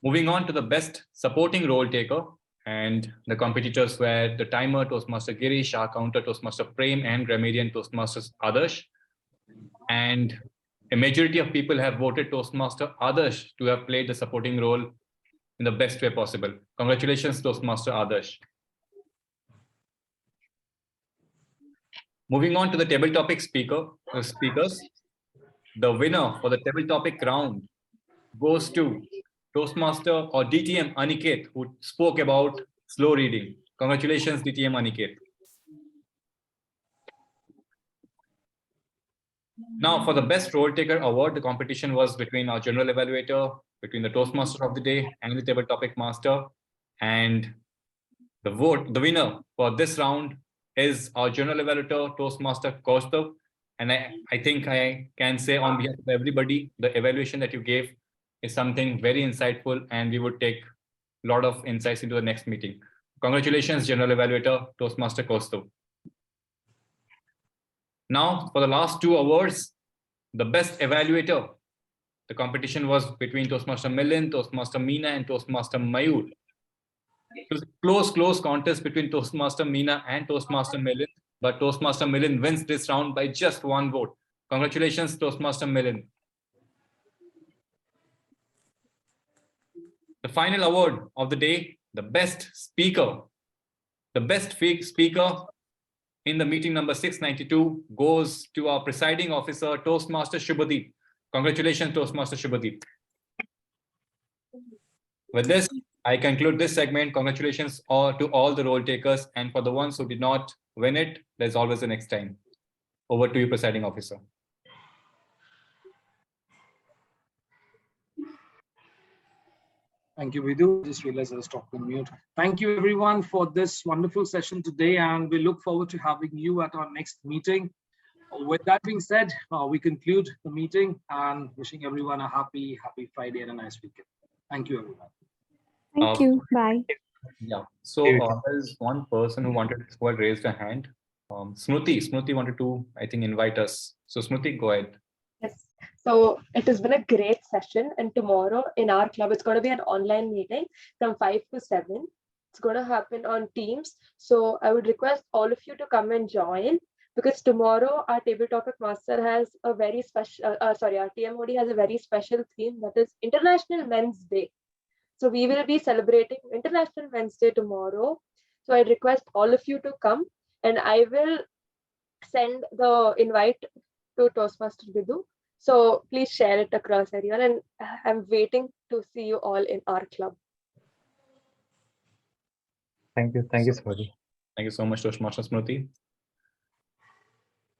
Moving on to the best supporting role taker, and the competitors were the timer Toastmaster Girish, our counter Toastmaster Prem, and grammarian Toastmasters Adarsh. And a majority of people have voted Toastmaster Adarsh to have played the supporting role in the best way possible. Congratulations, Toastmaster Adarsh. Moving on to the table topic speakers. The winner for the table topic round goes to Toastmaster or DTM Aniket, who spoke about slow reading. Congratulations, DTM Aniket. Now, for the best role taker award, the competition was between our general evaluator, between the Toastmaster of the day, and the table topic master. And the winner for this round is our general evaluator, Toastmaster Kaustav. And I think I can say on behalf of everybody, the evaluation that you gave is something very insightful, and we would take a lot of insights into the next meeting. Congratulations, general evaluator, Toastmaster Kaustav. Now, for the last two awards, the best evaluator, the competition was between Toastmaster Milind, Toastmaster Meena, and Toastmaster Mayur. It was a close contest between Toastmaster Meena and Toastmaster Milind, but Toastmaster Milind wins this round by just one vote. Congratulations, Toastmaster Milind. The final award of the day, the best speaker. The best speaker in the meeting number 692 goes to our presiding officer, Toastmaster Shubhadeep. Congratulations, Toastmaster Shubhadeep. With this, I conclude this segment. Congratulations to all the role takers, and for the ones who did not win it, there's always the next time. Over to you, presiding officer. Thank you, Vidhu. Just realized I was talking mute. Thank you, everyone, for this wonderful session today, and we look forward to having you at our next meeting. With that being said, we conclude the meeting and wishing everyone a happy Friday and a nice weekend. Thank you, everyone. Thank you. Bye. Yeah. So there's one person who raised a hand. Smruti wanted to, I think, invite us. So Smruti, go ahead. Yes. So it has been a great session, and tomorrow in our club, it's going to be an online meeting from 5 to 7. It's going to happen on Teams. So I would request all of you to come and join, because tomorrow our table topic master has a very special, our TMOD has a very special theme, that is International Men's Day. So we will be celebrating International Men's Day tomorrow. So I request all of you to come, and I will send the invite to Toastmaster Vidhu. So please share it across everyone, and I'm waiting to see you all in our club. Thank you, Smruti. Thank you so much, Toastmaster Smruti.